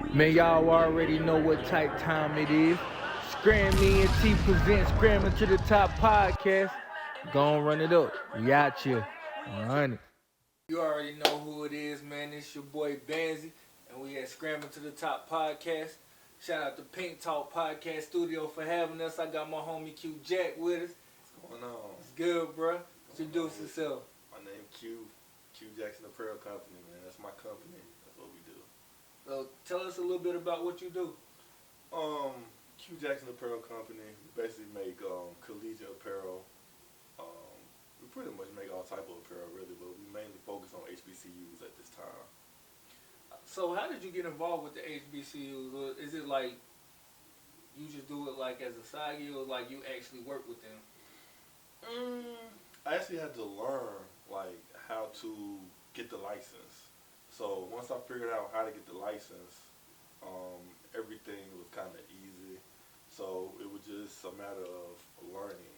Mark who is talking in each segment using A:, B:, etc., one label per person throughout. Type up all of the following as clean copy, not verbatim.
A: Man, y'all already know what type time it is. Scram'N and T presents Scram'N to the Top podcast. Gon' run it up. Qjac. 100. You already know who it is, man. It's your boy Banzy, and we at Scram'N to the Top podcast. Shout out to Pink Talk Podcast Studio for having us. I got my homie Qjac with us.
B: What's going on?
A: It's good, bro. Introduce yourself.
B: My name Qjackson Apparel Company, man. That's my company. That's what we do.
A: So tell us a little bit about what you do.
B: Qjackson Apparel Company. We basically make collegiate apparel. We pretty much make all type of apparel, really, but we mainly focus on HBCUs at this time.
A: So how did you get involved with the HBCUs? Or is it like you just do it like as a side gig, or like you actually work with them?
B: I actually had to learn like how to get the license. So once I figured out how to get the license, everything was kind of easy. So it was just a matter of learning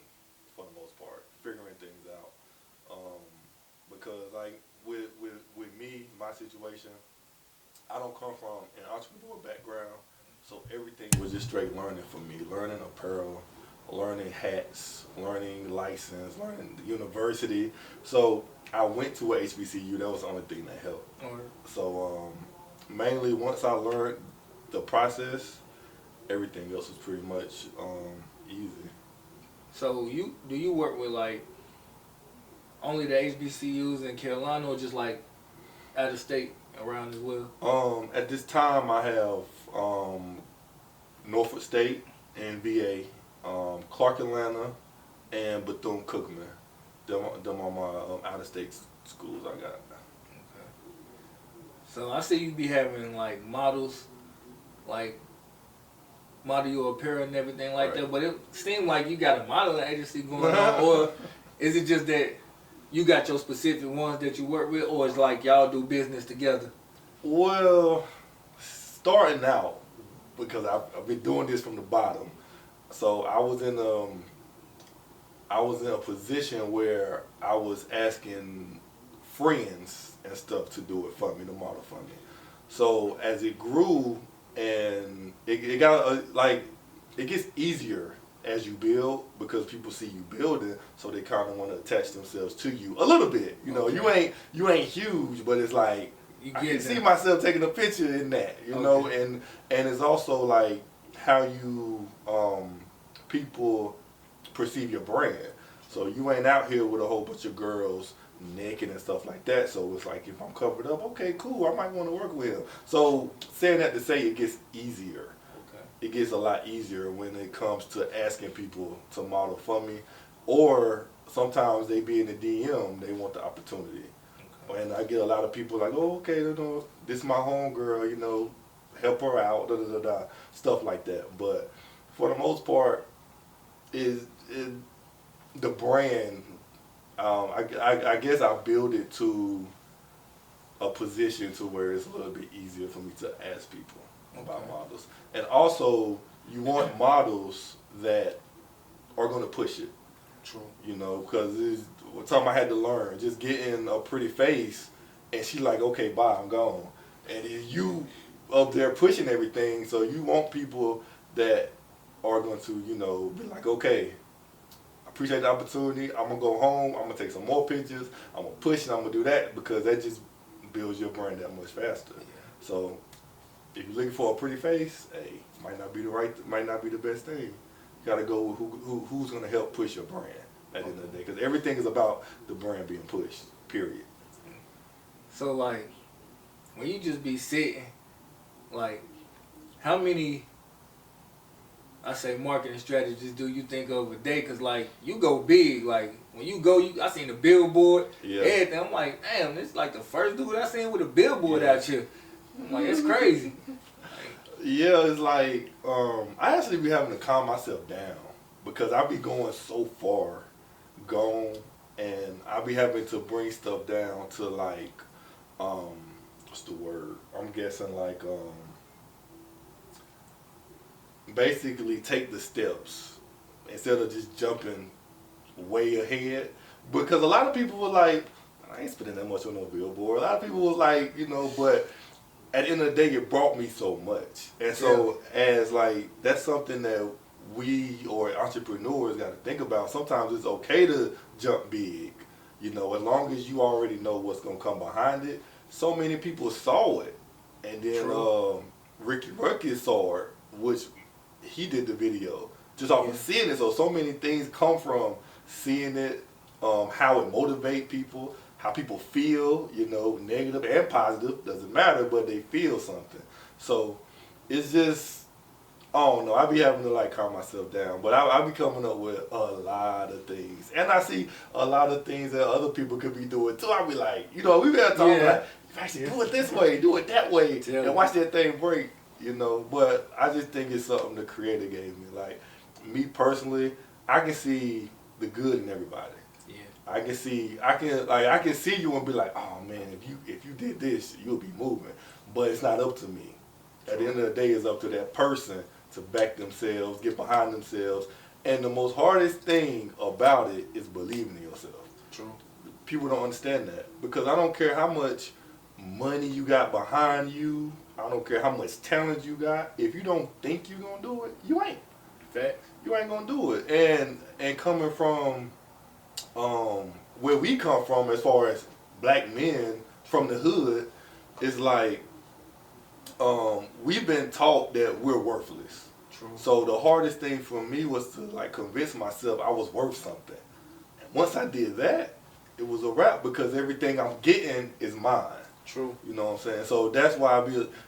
B: for the most part, figuring things out. Because like with me, my situation, I don't come from an entrepreneur background, so everything was just straight learning for me. Learning apparel, learning hats, learning license, learning the university. So I went to a HBCU. That was the only thing that helped.
A: Or
B: So mainly once I learned the process, everything else was pretty much easy.
A: so do you work with like only the HBCUs in Carolina, or just like out of state around as well?
B: At this time, I have Norfolk State and VA, Clark Atlanta, and Bethune-Cookman. Them are my out-of-state schools I got.
A: Okay. So I see you be having like models, like model your apparel and everything like
B: Right.
A: that. But it seemed like you got a modeling agency going on, or is it just that you got your specific ones that you work with, or it's like y'all do business together?
B: Well, starting out, because I've been doing this from the bottom, so I was in a position where I was asking friends and stuff to do it for me, to model for me. So as it grew and it got like it gets easier as you build, because people see you building, so they kind of want to attach themselves to you a little bit. You know,
A: Okay.
B: you ain't huge, but it's like
A: You
B: I
A: get
B: can see
A: them.
B: myself taking a picture in that, you know, and it's also like how you people perceive your brand. So you ain't out here with a whole bunch of girls naked and stuff like that. So it's like, if I'm covered up, okay, cool, I might want to work with him. So saying that to say, it gets easier.
A: Okay.
B: It gets a lot easier when it comes to asking people to model for me, or sometimes they be in the DM, they want the opportunity.
A: Okay.
B: And I get a lot of people like, oh, okay, you know, this is my homegirl, you know, help her out, da da da da, stuff like that. But for the most part, is the brand. I guess I build it to a position to where it's a little bit easier for me to ask people about
A: Okay.
B: models, and also you want models that are going to push it.
A: True.
B: You know, because it's something I had to learn. Just getting a pretty face, and she like, okay, bye, I'm gone. And it's you up there pushing everything, so you want people that are going to, you know, be like, okay, I appreciate the opportunity. I'm gonna go home. I'm gonna take some more pictures. I'm gonna push and I'm gonna do that, because that just builds your brand that much faster.
A: Yeah.
B: So if you're looking for a pretty face, hey, might not be the best thing. You gotta go with who's gonna help push your brand at the end of the day, because everything is about the brand being pushed. Period.
A: So like, when you just be sitting, like, how many, I say, marketing strategies do you think of a day? Cause like, you go big. Like when you go, I seen the billboard,
B: Yeah.
A: everything. I'm like, damn, this is like the first dude I seen with a billboard
B: Yeah.
A: out here. I'm like, it's crazy.
B: Yeah, it's like I actually be having to calm myself down, because I be going so far gone, and I be having to bring stuff down to like what's the word? I'm guessing like basically take the steps instead of just jumping way ahead, because a lot of people were like, I ain't spending that much on no billboard. A lot of people was like, you know, but at the end of the day, it brought me so much. And so as like, that's something that we or entrepreneurs got to think about. Sometimes it's okay to jump big, you know, as long as you already know what's going to come behind it. So many people saw it. And then Ricky Ruckus saw it, which he did the video just off of seeing it. So many things come from seeing it, how it motivate people, how people feel, you know, negative and positive, doesn't matter, but they feel something. So it's just, I don't know, I be having to like calm myself down, but I be coming up with a lot of things. And I see a lot of things that other people could be doing too. I be like, you know, we been talking like, you actually do it this way, do it that way, and watch that thing break, you know. But I just think it's something the creator gave me. Like, me personally, I can see the good in everybody. I can see you and be like, oh man, if you did this, you'll be moving. But it's not up to me. At the end of the day, it's up to that person to back themselves, get behind themselves. And the most hardest thing about it is believing in yourself.
C: True.
B: People don't understand that. Because I don't care how much money you got behind you, I don't care how much talent you got, if you don't think you're gonna do it, you ain't.
C: Facts.
B: You ain't gonna do it. And coming from where we come from, as far as black men from the hood, is like we've been taught that we're worthless.
C: True.
B: So the hardest thing for me was to like convince myself I was worth something. And once I did that, it was a wrap, because everything I'm getting is mine.
C: True.
B: You know what I'm saying? So that's why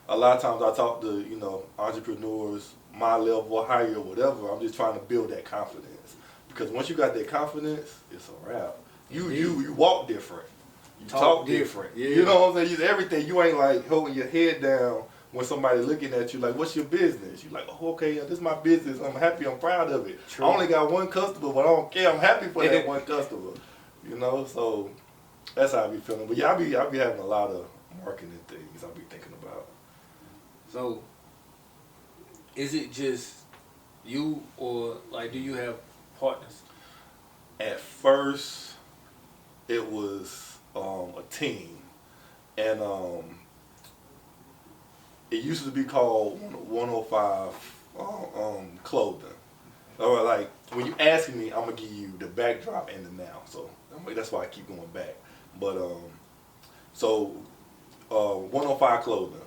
B: a lot of times I talk to, you know, entrepreneurs, my level, higher, whatever. I'm just trying to build that confidence. Because once you got that confidence, it's a wrap. You walk different. You talk different.
C: Yeah.
B: You know what I'm saying? Everything. You ain't like holding your head down when somebody looking at you like, what's your business? You like, oh, okay, this is my business. I'm happy. I'm proud of it.
C: True.
B: I only got one customer, but I don't care. I'm happy for that one customer. You know, so that's how I be feeling. But yeah, I be having a lot of marketing things I be thinking about.
C: So, is it just you, or like, do you have partners?
B: At first, it was a team, and it used to be called 105 Clothing. Or like, when you ask me, I'm gonna give you the backdrop and the now. So that's why I keep going back. But 105 Clothing.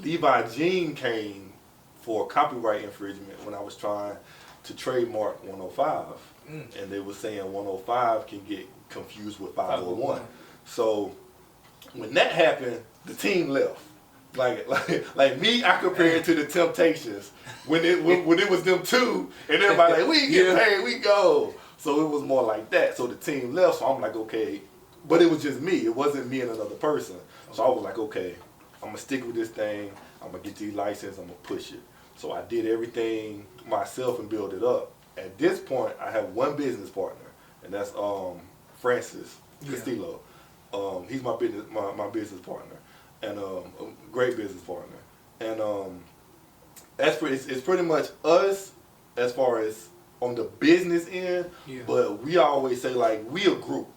B: Levi Jean came for copyright infringement when I was trying to trademark 105. And they were saying 105 can get confused with 501. So when that happened, the team left. Like me, I compare it to the Temptations when it was them two, and everybody like, we get paid, we go. So it was more like that. So the team left. So I'm like, okay, but it was just me. It wasn't me and another person. So I was like, okay, I'm gonna stick with this thing. I'm gonna get these license. I'm gonna push it. So I did everything myself and build it up. At this point, I have one business partner, and that's Francis Castillo. He's my business partner, and a great business partner. And it's pretty much us as far as on the business end. Yeah. But we always say like we a group.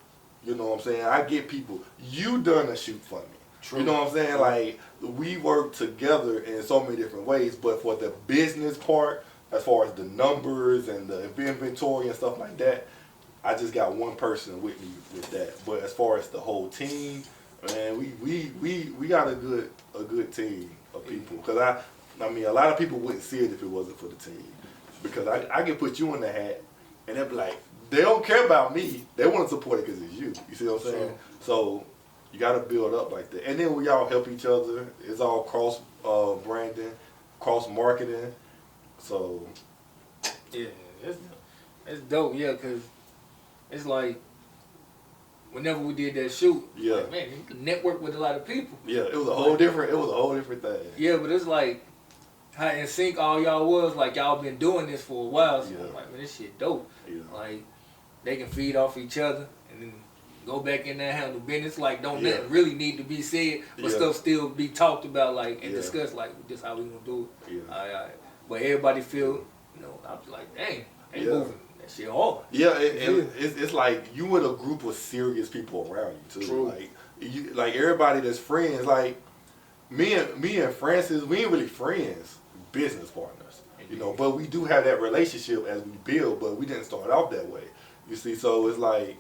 B: You know what I'm saying? I get people. You done a shoot for me. True. You know what I'm saying? Like we work together in so many different ways. But for the business part, as far as the numbers and the inventory and stuff like that, I just got one person with me with that. But as far as the whole team, man, we got a good team of people. Because I mean, a lot of people wouldn't see it if it wasn't for the team. Because I can put you in the hat, and they'll be like, they don't care about me. They want to support it because it's you. You see what I'm saying? Sure. So you got to build up like that. And then we all help each other. It's all cross branding, cross marketing. So
C: yeah, it's dope. Yeah, because it's like whenever we did that shoot, like, man, you can network with a lot of people.
B: Yeah, it was a whole different thing.
C: Yeah, but it's like how in sync all y'all was. Like y'all been doing this for a while. So I'm like, man, this shit dope. Yeah. Like they can feed off each other and then go back in there and handle business. Like don't nothing really need to be said, but stuff still be talked about like and discussed. Like this how we gonna do it. Yeah. All right. But everybody feel, you know, I was like, dang, they moving. That shit hard.
B: Yeah, it's like you with a group of serious people around you too.
C: True.
B: Like everybody that's friends, like me and Francis, we ain't really friends, business partners, you know. But we do have that relationship as we build. But we didn't start off that way, you see. So it's like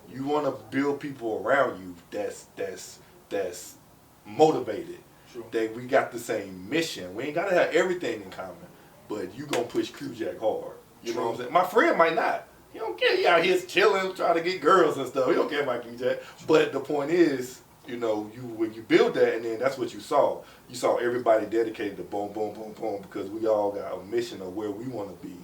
B: you want to build people around you that's motivated.
C: True.
B: That we got the same mission. We ain't gotta have everything in common, but you gonna push Qjac hard. You know what I'm saying? My friend might not. He don't care. He out here chilling, trying to get girls and stuff. He don't care about Qjac. But the point is, you know, when you build that, and then that's what you saw. You saw everybody dedicated to boom, boom, boom, boom, because we all got a mission of where we want to be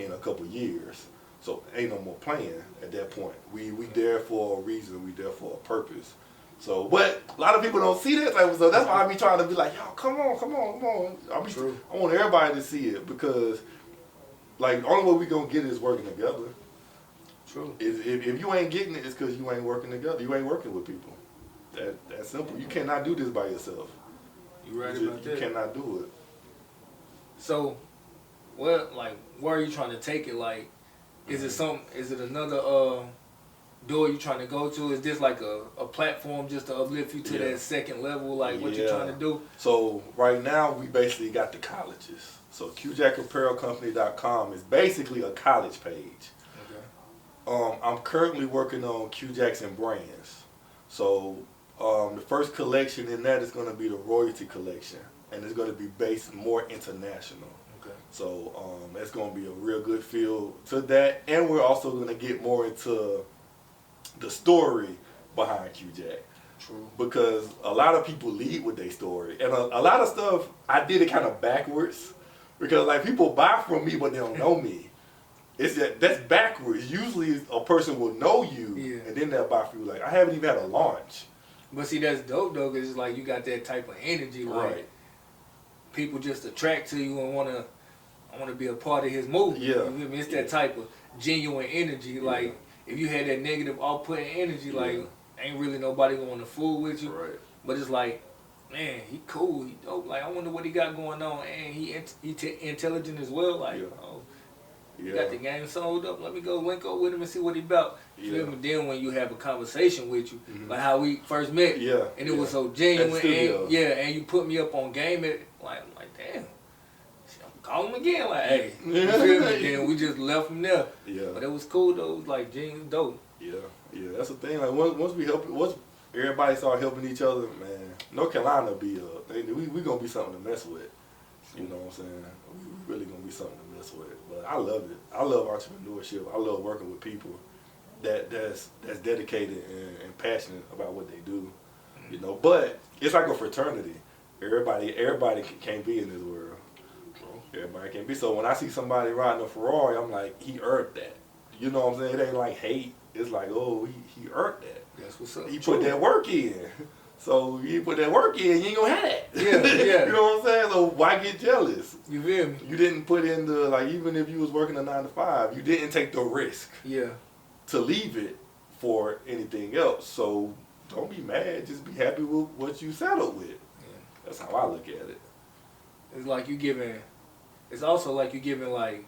B: in a couple years. So ain't no more playing at that point. We there for a reason. We there for a purpose. So, but a lot of people don't see that type of stuff. That's why I be trying to be like, yo, come on. I want everybody to see it because, like, the only way we gonna get it is working together.
C: True.
B: If you ain't getting it, it's because you ain't working together. You ain't working with people. That's simple. You cannot do this by yourself.
C: You right about that.
B: You cannot do it.
C: So, where are you trying to take it? Like, is it another door you trying to go to? Is this like a platform just to uplift you to that second level? Like what you're trying to do?
B: So right now we basically got the colleges. So QJackApparelCompany.com is basically a college page. Okay. I'm currently working on Qjackson brands. So the first collection in that is going to be the royalty collection, and it's going to be based more international. Okay. So it's going to be a real good feel to that, and we're also going to get more into the story behind Qjac.
C: True. Because
B: a lot of people lead with their story, and a lot of stuff I did it kind of backwards, because like people buy from me but they don't know me. That's backwards. Usually a person will know you and then they'll buy from you. Like I haven't even had a launch.
C: But see, that's dope though, because it's like you got that type of energy. Like people just attract to you and want to be a part of his movement. Yeah. You know what I mean? It's that type of genuine energy. Like if you had that negative off-putting energy, like ain't really nobody gonna want to fool with you. Right. But it's like, man, he cool, he dope. Like I wonder what he got going on, and he intelligent as well. Like, he got the game sold up. Let me go link up with him and see what he about. Feel me? Then when you have a conversation with you, like how we first met, and it was so genuine, and you put me up on game. I'm like, damn. Call him again, like, hey, you feel me? Then we just left from there. Yeah. But it was cool though. It was like genuine dope.
B: Yeah. That's the thing. Like once everybody start helping each other, man, North Carolina we gonna be something to mess with. You know what I'm saying? We really gonna be something to mess with. But I love it. I love entrepreneurship. I love working with people that's dedicated and passionate about what they do. You know, but it's like a fraternity. Everybody can't be in this world. Everybody can be. So when I see somebody riding a Ferrari, I'm like, he earned that. You know what I'm saying? It ain't like hate. It's like, oh, he earned that.
C: That's what's up.
B: He put that work in. So you put that work in, you ain't gonna have that.
C: Yeah.
B: You know what I'm saying? So why get jealous?
C: You feel me?
B: You didn't put in the, like, even if you was working a 9 to 5, you didn't take the risk. To leave it for anything else. So don't be mad. Just be happy with what you settled with. That's how I look at it.
C: It's like you giving. It's also like you giving, like,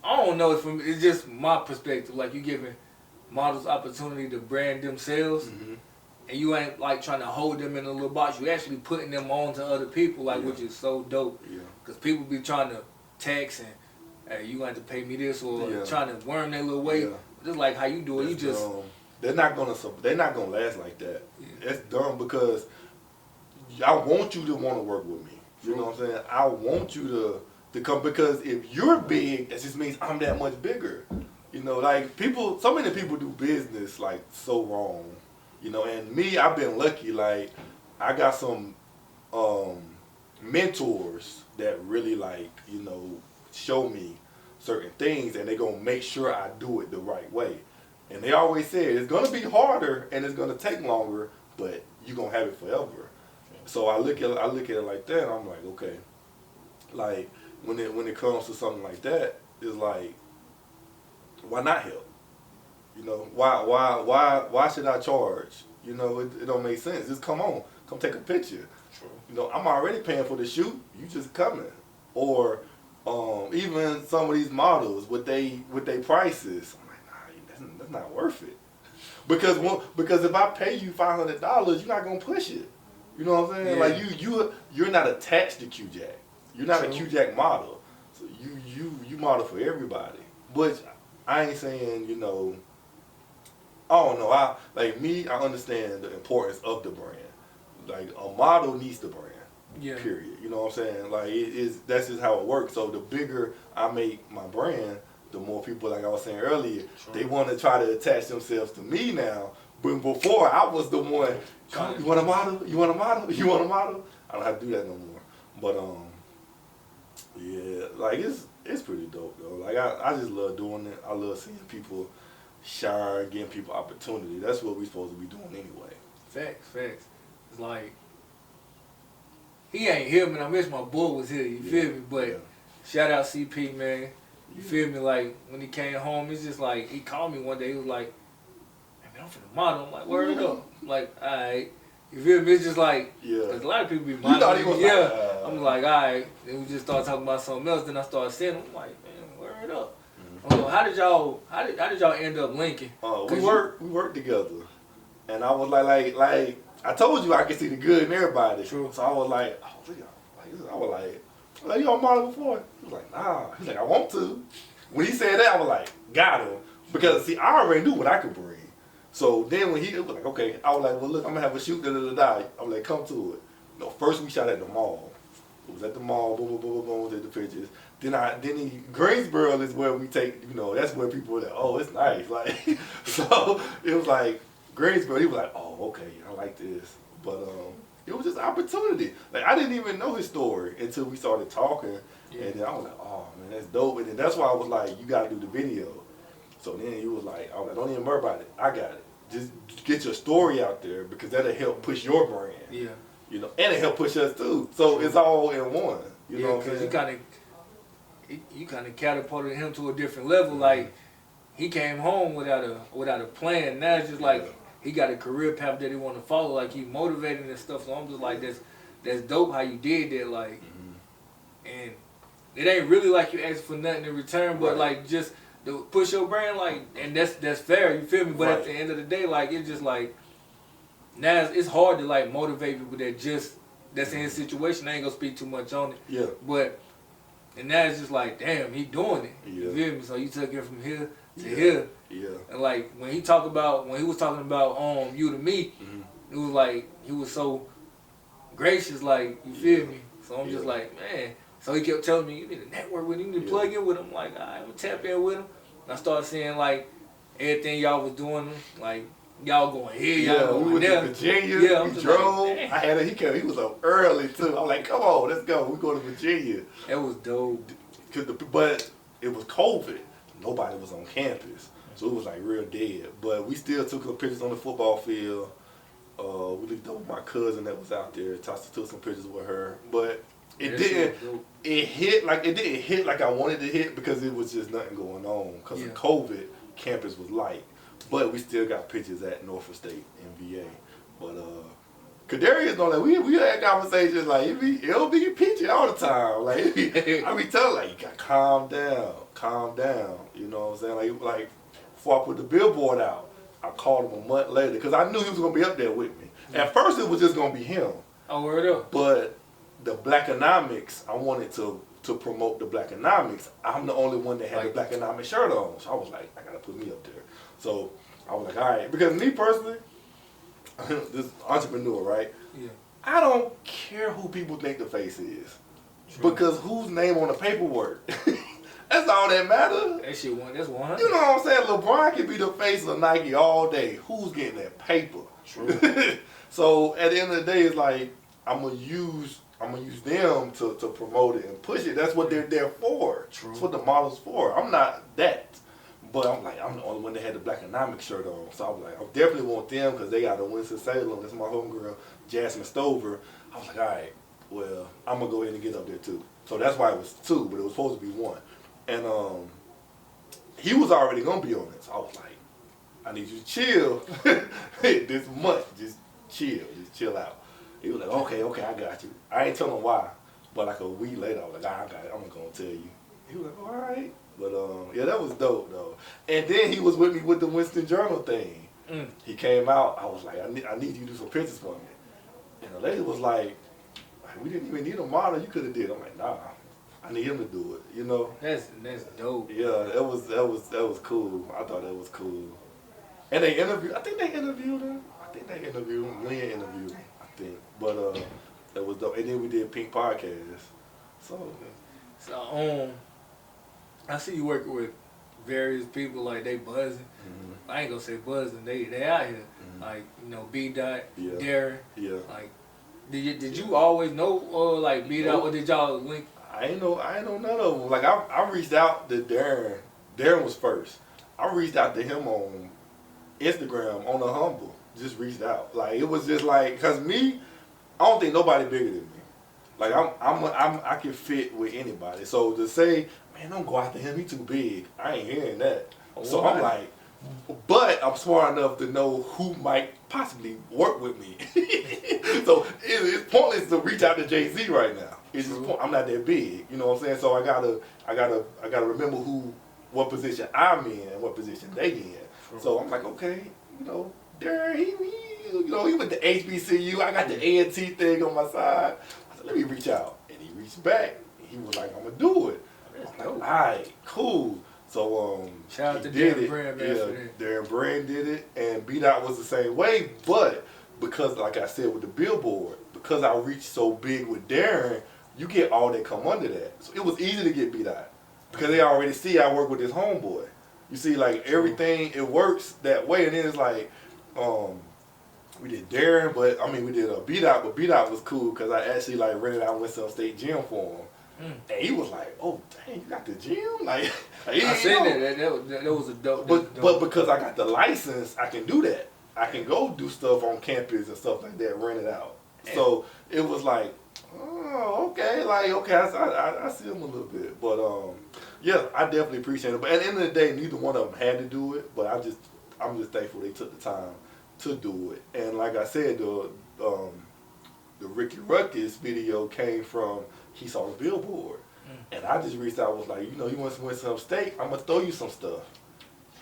C: I don't know, it's just my perspective, like you giving models opportunity to brand themselves, and you ain't like trying to hold them in a little box. You actually putting them on to other people, like, which is so dope. Because people be trying to tax and, hey, you going to have to pay me this, or trying to worm their little way. Just like how you do it,
B: That's
C: you just...
B: They're not gonna last like that. That's dumb, because I want you to want to work with me. You know what I'm saying? I want you to come, because if you're big, that just means I'm that much bigger. You know, like so many people do business like so wrong. You know, and me, I've been lucky. Like I got some mentors that really, like, you know, show me certain things, and they gonna make sure I do it the right way. And they always say it's gonna be harder and it's gonna take longer, but you're gonna have it forever. So I look at it like that, and I'm like, okay, like when it comes to something like that, it's like, why not help? You know, why should I charge? You know, it don't make sense. Just come take a picture. True. You know, I'm already paying for the shoot. You just coming. Or even some of these models with they prices, I'm like, nah, that's not worth it. Because if I pay you $500, you're not gonna push it. You know what I'm saying?
C: Yeah.
B: Like you're not attached to Qjac. You're not
C: True.
B: a Qjac model. So you model for everybody. But I ain't saying, you know, I don't know. I understand the importance of the brand. Like a model needs the brand.
C: Yeah.
B: Period. You know what I'm saying? Like that's just how it works. So the bigger I make my brand, the more people, like I was saying earlier, they want to try to attach themselves to me now. But before I was the one, you want a model? You want a model? You want a model? I don't have to do that no more. But yeah, like it's pretty dope though. Like I just love doing it. I love seeing people shine, giving people opportunity. That's what we supposed to be doing anyway.
C: Facts. It's like, he ain't here, man. I wish my boy was here, you feel me? But shout out CP, man. You feel me? Like, when he came home, it's just like, he called me one day, he was like, hey, man, I'm finna model. I'm like, word up. I'm like, alright. You feel me? It's just like, cause a lot of people be modeling. I'm like, alright. Then we just started talking about something else. Then I started saying, I'm like, man, word up. I'm like, how did y'all end up linking?
B: We worked together, and I was like I told you I could see the good in everybody.
C: True.
B: So I was like, you on model before? He was like, nah. He's like, I want to. When he said that, I was like, got him, because see, I already knew what I could bring. So then when he was like, okay, I was like, well, look, I'm gonna have a shoot, I was like, come to it. No, first we shot at the mall. It was at the mall, boom, boom, boom, boom, boom, did the pictures. Then Greensboro is where we take, you know, that's where people were like, oh, it's nice. Like, so it was like, Greensboro, he was like, oh, okay, I like this. But it was just opportunity. Like, I didn't even know his story until we started talking. Yeah. And then I was like, oh, man, that's dope. And then that's why I was like, you got to do the video. So then he was like, I was like, don't even worry about it. I got it. Just get your story out there, because that'll help push your brand.
C: Yeah.
B: You know, and it help push us too. So it's all in one. You know what I'm
C: saying?
B: Because
C: you kind of catapulted him to a different level. Like, he came home without a plan. Now it's just like, he got a career path that he want to follow. Like, he motivated and stuff. So I'm just like, that's dope how you did that. Like, and it ain't really like you asked for nothing in return, but like, just to push your brand. Like, and that's fair. You feel me? But at the end of the day, like, it's just like, now it's hard to like motivate people that's in his situation. I ain't gonna speak too much on it. Yeah. But and now it's just like, damn, he doing it. Yeah. You feel me? So you took it from here to here. Yeah. And like when he was talking about you to me, it was like he was so gracious, like, you feel me? So I'm just like, man. So he kept telling me, you need to network with him, you need to plug in with him. I'm like, I'm gonna tap in with him. And I started seeing like everything y'all was doing, like y'all going here, y'all going there.
B: We went to Virginia, we drove. Like, he was up early too. I'm like, come on, let's go. We go to Virginia.
C: That was dope.
B: But it was COVID. Nobody was on campus. So it was like real dead. But we still took some pictures on the football field. We looked up with my cousin that was out there. Took some pictures with her. But it didn't hit like I wanted to hit, because it was just nothing going on. Because of COVID, campus was light. But we still got pictures at Norfolk State and VA. But Kadarius know that we had conversations like it'll be a picture all the time. Like I be telling, like, you gotta calm down. You know what I'm saying? Like before I put the billboard out, I called him a month later, because I knew he was gonna be up there with me. At first it was just gonna be him.
C: Oh, word up.
B: But the Blackonomics, I wanted to promote the Blackonomics. I'm the only one that had the Blackonomics shirt on. So I was like, I gotta put me up there. So I was like, all right. Because me personally, this entrepreneur, right? Yeah. I don't care who people think the face is. True. Because whose name on the paperwork? That's all that matters.
C: That shit, that's 100.
B: You know what I'm saying? LeBron can be the face of Nike all day. Who's getting that paper?
C: True.
B: So at the end of the day, it's like, I'm gonna use them to promote it and push it. That's what they're there for. True. That's what the model's for. I'm not that. But I'm like, I'm the only one that had the Blackonomics shirt on. So I was like, I definitely want them, because they got a Winston-Salem. That's my homegirl, Jasmine Stover. I was like, all right, well, I'm going to go ahead and get up there too. So that's why it was 2, but it was supposed to be 1. And he was already going to be on it. So I was like, I need you to chill this month. Just chill out. He was like, okay, I got you. I ain't telling him why. But like a week later, I was like, I got it. I'm going to tell you. He was like, all right. But yeah, that was dope though. And then he was with me with the Winston Journal thing. He came out. I was like, I need you to do some pictures for me. And the lady was like, we didn't even need a model. You could have did. I'm like, nah, I need him to do it. You know.
C: That's dope.
B: Yeah, that was cool. I thought that was cool. And they interviewed. I think they interviewed him. Lynn interviewed him. I think. But that was dope. And then we did Pink Podcast.
C: So I see you working with various people like they buzzing.
B: Mm-hmm.
C: I ain't gonna say buzzing. They out here.
B: Mm-hmm.
C: Like B Dot,
B: Yeah.
C: Darren.
B: Yeah.
C: Like did you always know like B Dot, or did y'all link?
B: I ain't know none of them. Like I reached out to Darren. Darren was first. I reached out to him on Instagram on a humble. Just reached out. Like it was just like, cause me, I don't think nobody bigger than me. Like I can fit with anybody. So to say, man, don't go after him. He too big. I ain't hearing that. So I'm like, but I'm smart enough to know who might possibly work with me. So it's pointless to reach out to Jay-Z right now. It's just I'm not that big. You know what I'm saying? So I gotta remember what position I'm in and what position they in. So I'm like, okay, Darren, he went to HBCU. I got the A&T thing on my side. I said, let me reach out. And he reached back. He was like, I'm going to do it. I'm like, all right, cool. So
C: shout out to
B: Darren
C: Brand.
B: Darren Brand did it. And B-Dot was the same way. But because, like I said, with the billboard, because I reached so big with Darren, you get all that come under that. So it was easy to get B-Dot. Because they already see I work with this homeboy. You see, like, everything, it works that way. And then it's like, we did Darren, but, we did B-Dot, but B-Dot was cool because I actually, like, rented out Winston State Gym for him. And he was like, oh, dang, you got the gym? Like,
C: I seen that was a dope.
B: But because I got the license, I can do that. I can go do stuff on campus and stuff like that, rent it out. So it was like, oh, okay, I see him a little bit. But, yeah, I definitely appreciate it. But at the end of the day, neither one of them had to do it. But I'm just thankful they took the time to do it. And like I said, the Ricky Ruckus video came from, he saw the billboard. And I just reached out, was like, you want to win some steak? I'm going to throw you some stuff.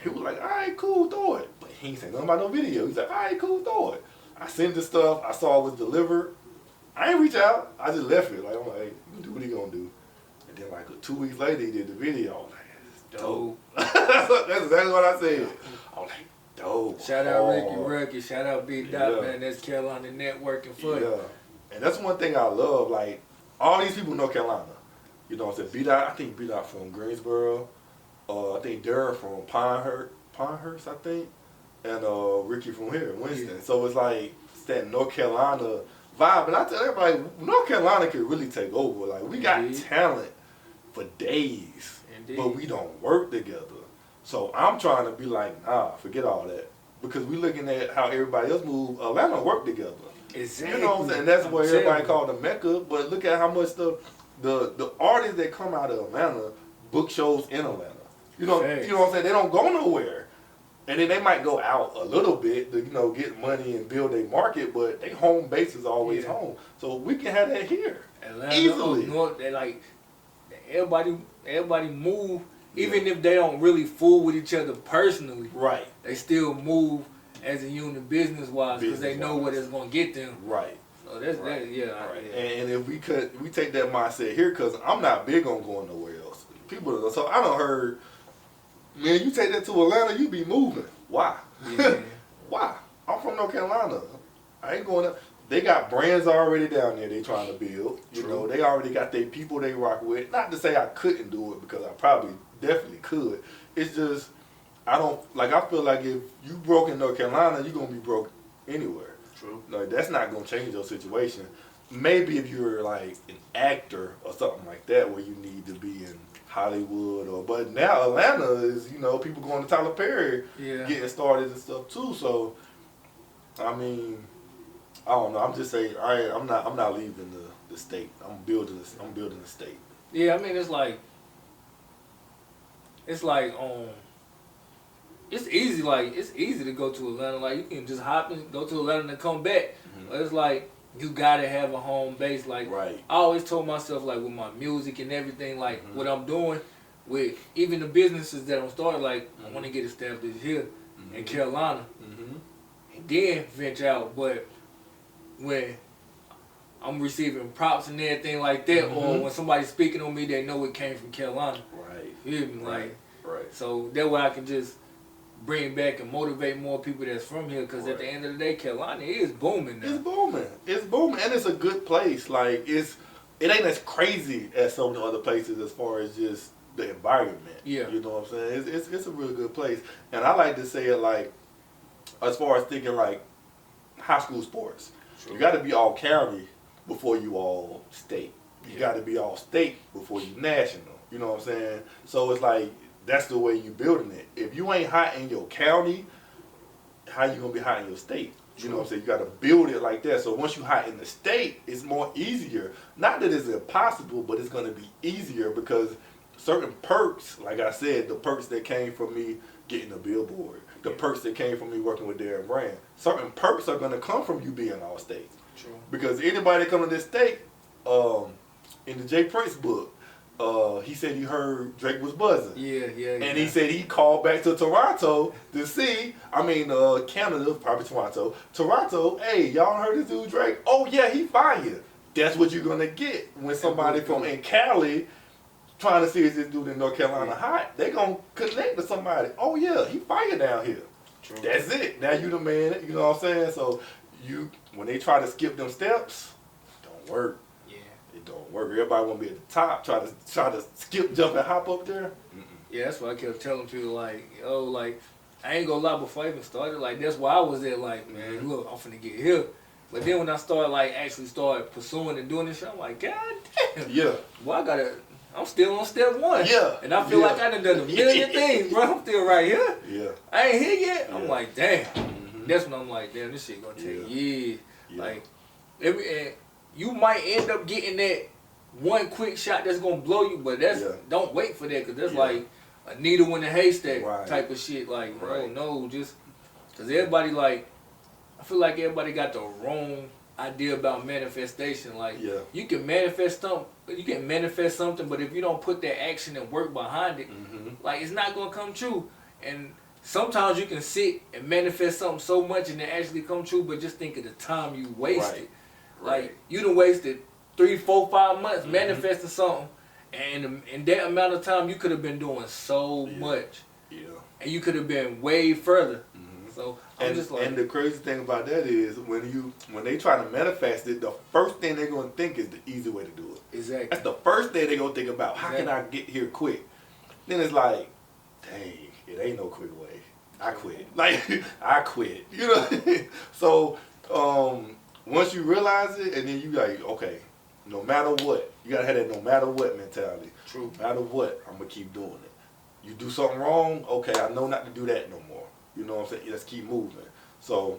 B: He was like, all right, cool, throw it. But he ain't saying nothing about no video. He's like, all right, cool, throw it. I sent the stuff. I saw it was delivered. I ain't reach out. I just left it. Like, I'm like, hey, you do what he going to do. And then like 2 weeks later, he did the video. I was like, that's dope. That's exactly what I said. I was like, dope.
C: Shout out Ricky Ruckus. Shout out B Dot, man. That's Carolina networking for you.
B: Yeah. And that's one thing I love. Like, all these people in North Carolina. You know what I'm saying? B-Dot, I think B-Dot from Greensboro. I think Darren from Pinehurst, I think. And Ricky from here, Winston. Yeah. So it's like, it's that North Carolina vibe. And I tell everybody, North Carolina could really take over. Like, we got talent for days. Indeed. But we don't work together. So I'm trying to be like, nah, forget all that. Because we looking at how everybody else move. Atlanta work together.
C: Exactly.
B: You know what I'm saying? And that's what everybody called the Mecca. But look at how much the artists that come out of Atlanta book shows in Atlanta. You know what I'm saying? They don't go nowhere. And then they might go out a little bit to, get money and build a market, but their home base is always home. So we can have that here.
C: Atlanta,
B: easily.
C: North, they like, everybody move, even if they don't really fool with each other personally. Right. They still move as a unit business-wise because they know what it's going to get them. Right. So that's right.
B: And if we take that mindset here, because I'm not big on going nowhere else. People, so I done heard, man, you take that to Atlanta, you be moving. Why? Yeah. Why? I'm from North Carolina. I ain't going up. They got brands already down there they trying to build. You know, they already got their people they rock with. Not to say I couldn't do it, because I probably definitely could. It's just, I feel like if you broke in North Carolina, you're going to be broke anywhere. True. Like, that's not going to change your situation. Maybe if you're like an actor or something like that where you need to be in Hollywood, but now Atlanta is, people going to Tyler Perry getting started and stuff too. So, I mean, I don't know. I'm just saying, I'm not leaving the state. I'm building the state.
C: Yeah, I mean, it's like it's easy to go to Atlanta. Like, you can just hop and go to Atlanta and come back. Mm-hmm. But it's like, you gotta have a home base. Like, I always told myself, like, with my music and everything, like, what I'm doing, with even the businesses that I'm starting, like, I want to get established here in Carolina, and then venture out. But when I'm receiving props and everything like that, or when somebody's speaking on me, they know it came from Carolina.
B: Right.
C: You feel me? Like,
B: right.
C: So that way I can just bring back and motivate more people that's from here, because at the end of the day, Carolina is booming now.
B: It's booming, and it's a good place. Like, it ain't as crazy as some of the other places as far as just the environment.
C: Yeah.
B: You know what I'm saying? It's a really good place. And I like to say it like, as far as thinking like high school sports, you got to be all county before you all state. You got to be all state before you national. You know what I'm saying? So it's like, that's the way you building it. If you ain't hot in your county, how you gonna be hot in your state? You know what I'm saying? You gotta build it like that. So once you hot in the state, it's more easier. Not that it's impossible, but it's gonna be easier because certain perks, like I said, the perks that came from me getting a billboard, the perks that came from me working with Darren Brand, certain perks are gonna come from you being all states.
C: True.
B: Because anybody that come to this state, in the Jay Prince book, he said he heard Drake was buzzing.
C: And
B: he said he called back to Toronto to see, Canada, probably Toronto. Toronto, hey, y'all heard this dude Drake? Oh yeah, he fire. That's what you're gonna get when somebody from in Cali trying to see is this dude in North Carolina hot. They gonna connect to somebody. Oh yeah, he fire down here. True. That's it. Now you the man, you know what I'm saying? So when they try to skip them steps, don't work. It don't work. Everybody want to be at the top, try to skip, jump, and hop up there.
C: Yeah, that's why I kept telling people, like, I ain't gonna lie, before I even started, like, that's why I was there, like, man, look, I'm finna get here. But then when I started, like, actually started pursuing and doing this shit, I'm like, God damn.
B: Yeah.
C: Well, I'm still on step one.
B: Yeah.
C: And I feel like I done a million things, bro. I'm still right here.
B: Yeah.
C: I ain't here yet.
B: Yeah.
C: I'm like, damn. That's when I'm like, damn, this shit gonna take years.
B: Yeah.
C: Like, and you might end up getting that one quick shot that's gonna blow you, but don't wait for that, because that's like a needle in a haystack type of shit. Like, oh no, just because everybody, like, I feel like everybody got the wrong idea about manifestation. Like, you can manifest something, but if you don't put that action and work behind it, like, it's not gonna come true. And sometimes you can sit and manifest something so much and it actually come true, but just think of the time you wasted. Like, you done wasted 3, 4, 5 months manifesting something, and in that amount of time you could have been doing so much. And you could have been way further. So I'm just like,
B: and the crazy thing about that is when they try to manifest it, the first thing they're gonna think is the easy way to do it.
C: Exactly.
B: That's the first thing they're gonna think about. How can I get here quick? Then it's like, dang, it ain't no quick way. I quit. Like, I quit. You know? So once you realize it, and then you like, okay, no matter what, you gotta have that no matter what mentality.
C: True.
B: No matter what, I'm gonna keep doing it. You do something wrong, okay, I know not to do that no more. You know what I'm saying? Let's keep moving. So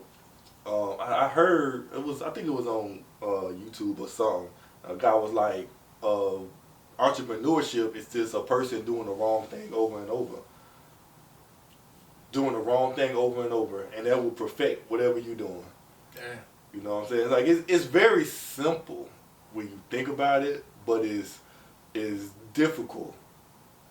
B: I heard I think it was on YouTube or something. A guy was like, entrepreneurship is just a person doing the wrong thing over and over. Doing the wrong thing over and over, and that will perfect whatever you're doing.
C: Damn.
B: You know what I'm saying? It's like it's very simple when you think about it, but it's difficult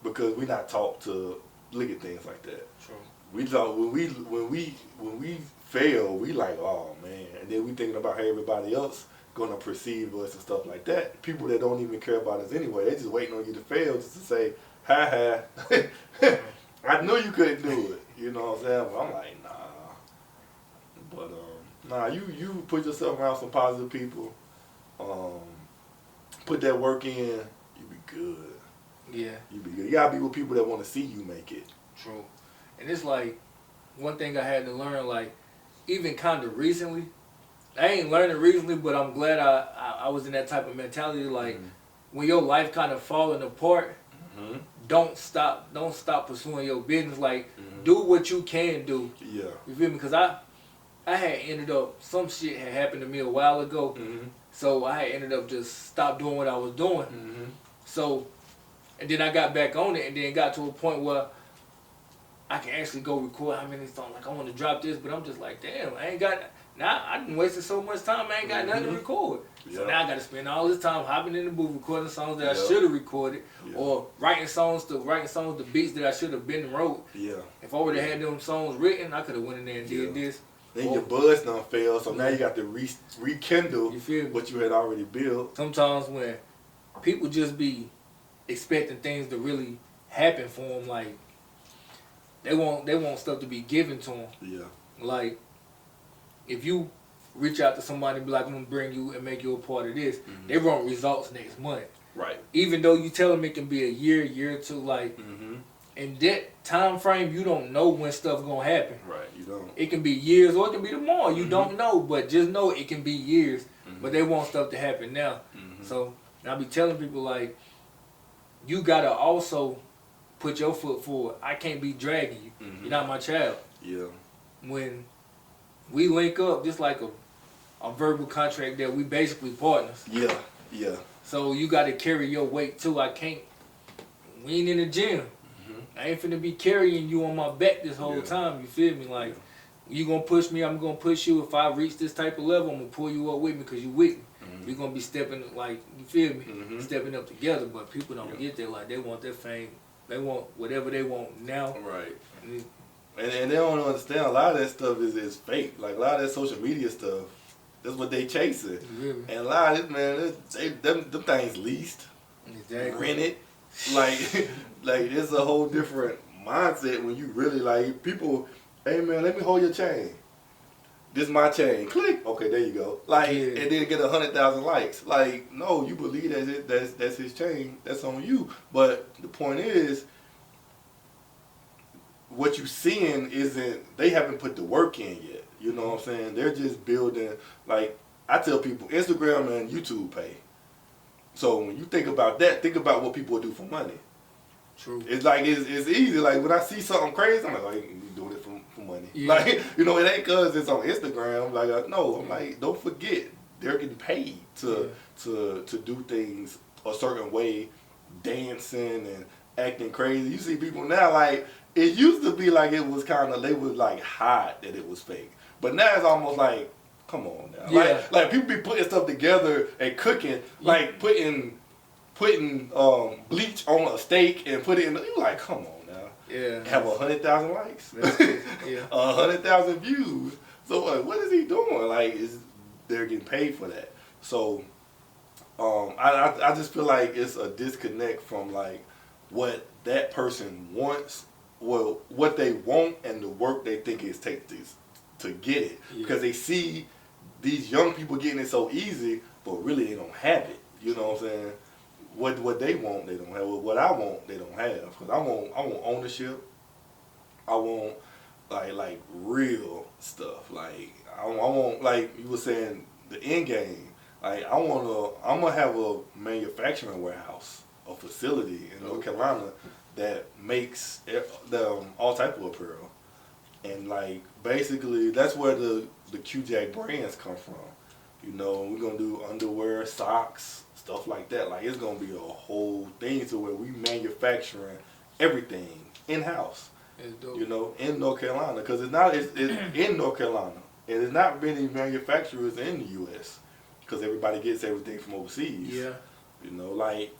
B: because we're not taught to look at things like that.
C: True.
B: We thought when we fail, we like, oh man, and then we thinking about how everybody else gonna perceive us and stuff like that. People that don't even care about us anyway, they just waiting on you to fail just to say, ha ha. I knew you couldn't do it. You know what I'm saying? But I'm like, nah. But nah, you put yourself around some positive people. Put that work in, you be good.
C: Yeah.
B: You be good. You gotta be with people that want to see you make it.
C: True. And it's like, one thing I had to learn, like, even kind of recently, I ain't learning recently, but I'm glad I was in that type of mentality. Like, when your life kind of falling apart, don't stop pursuing your business. Like, do what you can do.
B: Yeah.
C: You feel me? Because I had ended up, some shit had happened to me a while ago, so I had ended up just stop doing what I was doing. So, and then I got back on it, and then got to a point where I can actually go record how many songs. Like, I want to drop this, but I'm just like, damn, I ain't got. Now I done wasted so much time. I ain't got nothing to record. So now I got to spend all this time hopping in the booth, recording songs that I should have recorded, or writing songs to beats that I should have been and wrote.
B: Yeah.
C: If I would have had them songs written, I could have went in there and did this.
B: Then your buds done fail, so now you got to rekindle what you had already built.
C: Sometimes when people just be expecting things to really happen for them, like they want stuff to be given to them.
B: Yeah.
C: Like if you reach out to somebody and be like, I'm gonna bring you and make you a part of this, they want results next month.
B: Right.
C: Even though you tell them it can be a year or two, like in that time frame, you don't know when stuff gonna happen.
B: Right, you don't.
C: It can be years or it can be tomorrow. You don't know, but just know it can be years. But they want stuff to happen now. So I be telling people like, you gotta also put your foot forward. I can't be dragging you. You're not my child.
B: Yeah.
C: When we link up, just like a verbal contract that we basically partners.
B: Yeah, yeah.
C: So you gotta carry your weight too. We ain't in the gym. I ain't finna be carrying you on my back this whole time. You feel me? Like, you gonna push me, I'm gonna push you. If I reach this type of level, I'm gonna pull you up with me because you with me. We gonna be stepping, like, you feel me? Stepping up together. But people don't get there. Like, they want their fame. They want whatever they want now.
B: Right. And they don't understand a lot of that stuff is fake. Like, a lot of that social media stuff, that's what they chasing.
C: Really?
B: And a lot of it, man, them things leased, rented. Like, it's a whole different mindset when you really, like, people, hey, man, let me hold your chain. This my chain. Click. Okay, there you go. Like, and then get 100,000 likes. Like, no, you believe that's his chain. That's on you. But the point is, what you seeing isn't, they haven't put the work in yet. You know what I'm saying? They're just building, like, I tell people, Instagram and YouTube pay. So when you think about that, think about what people do for money.
C: True.
B: It's like, it's easy. Like, when I see something crazy, I'm like, oh, you doing it for money.
C: Yeah.
B: Like, you know, it ain't because it's on Instagram. Like, no, I'm like, don't forget, they're getting paid to do things a certain way, dancing and acting crazy. You see people now, like, it used to be like it was kind of, they would like hide that it was fake. But now it's almost like, come on now.
C: Yeah.
B: Like people be putting stuff together and cooking, like putting bleach on a steak and put it in. You like, come on now.
C: Yeah.
B: Have 100,000 likes.
C: Yeah.
B: 100,000 views. So like, what is he doing? Like, they're getting paid for that. So I just feel like it's a disconnect from like what that person wants, well, what they want, and the work they think it takes to get it. Yeah. Because they see these young people getting it so easy, but really they don't have it. You know what I'm saying? What they want, they don't have. What I want, they don't have. Because I want ownership. I want like real stuff. Like I want, like you were saying, the end game. Like I'm gonna have a manufacturing warehouse, a facility in North Carolina that makes all type of apparel. And like basically that's where the Qjac brands come from. You know, we're gonna do underwear, socks, stuff like that. Like it's gonna be a whole thing to where we manufacturing everything in house. You know, in North Carolina, because it's in North Carolina, and there's not many manufacturers in the U.S. because everybody gets everything from overseas. Yeah. You know, like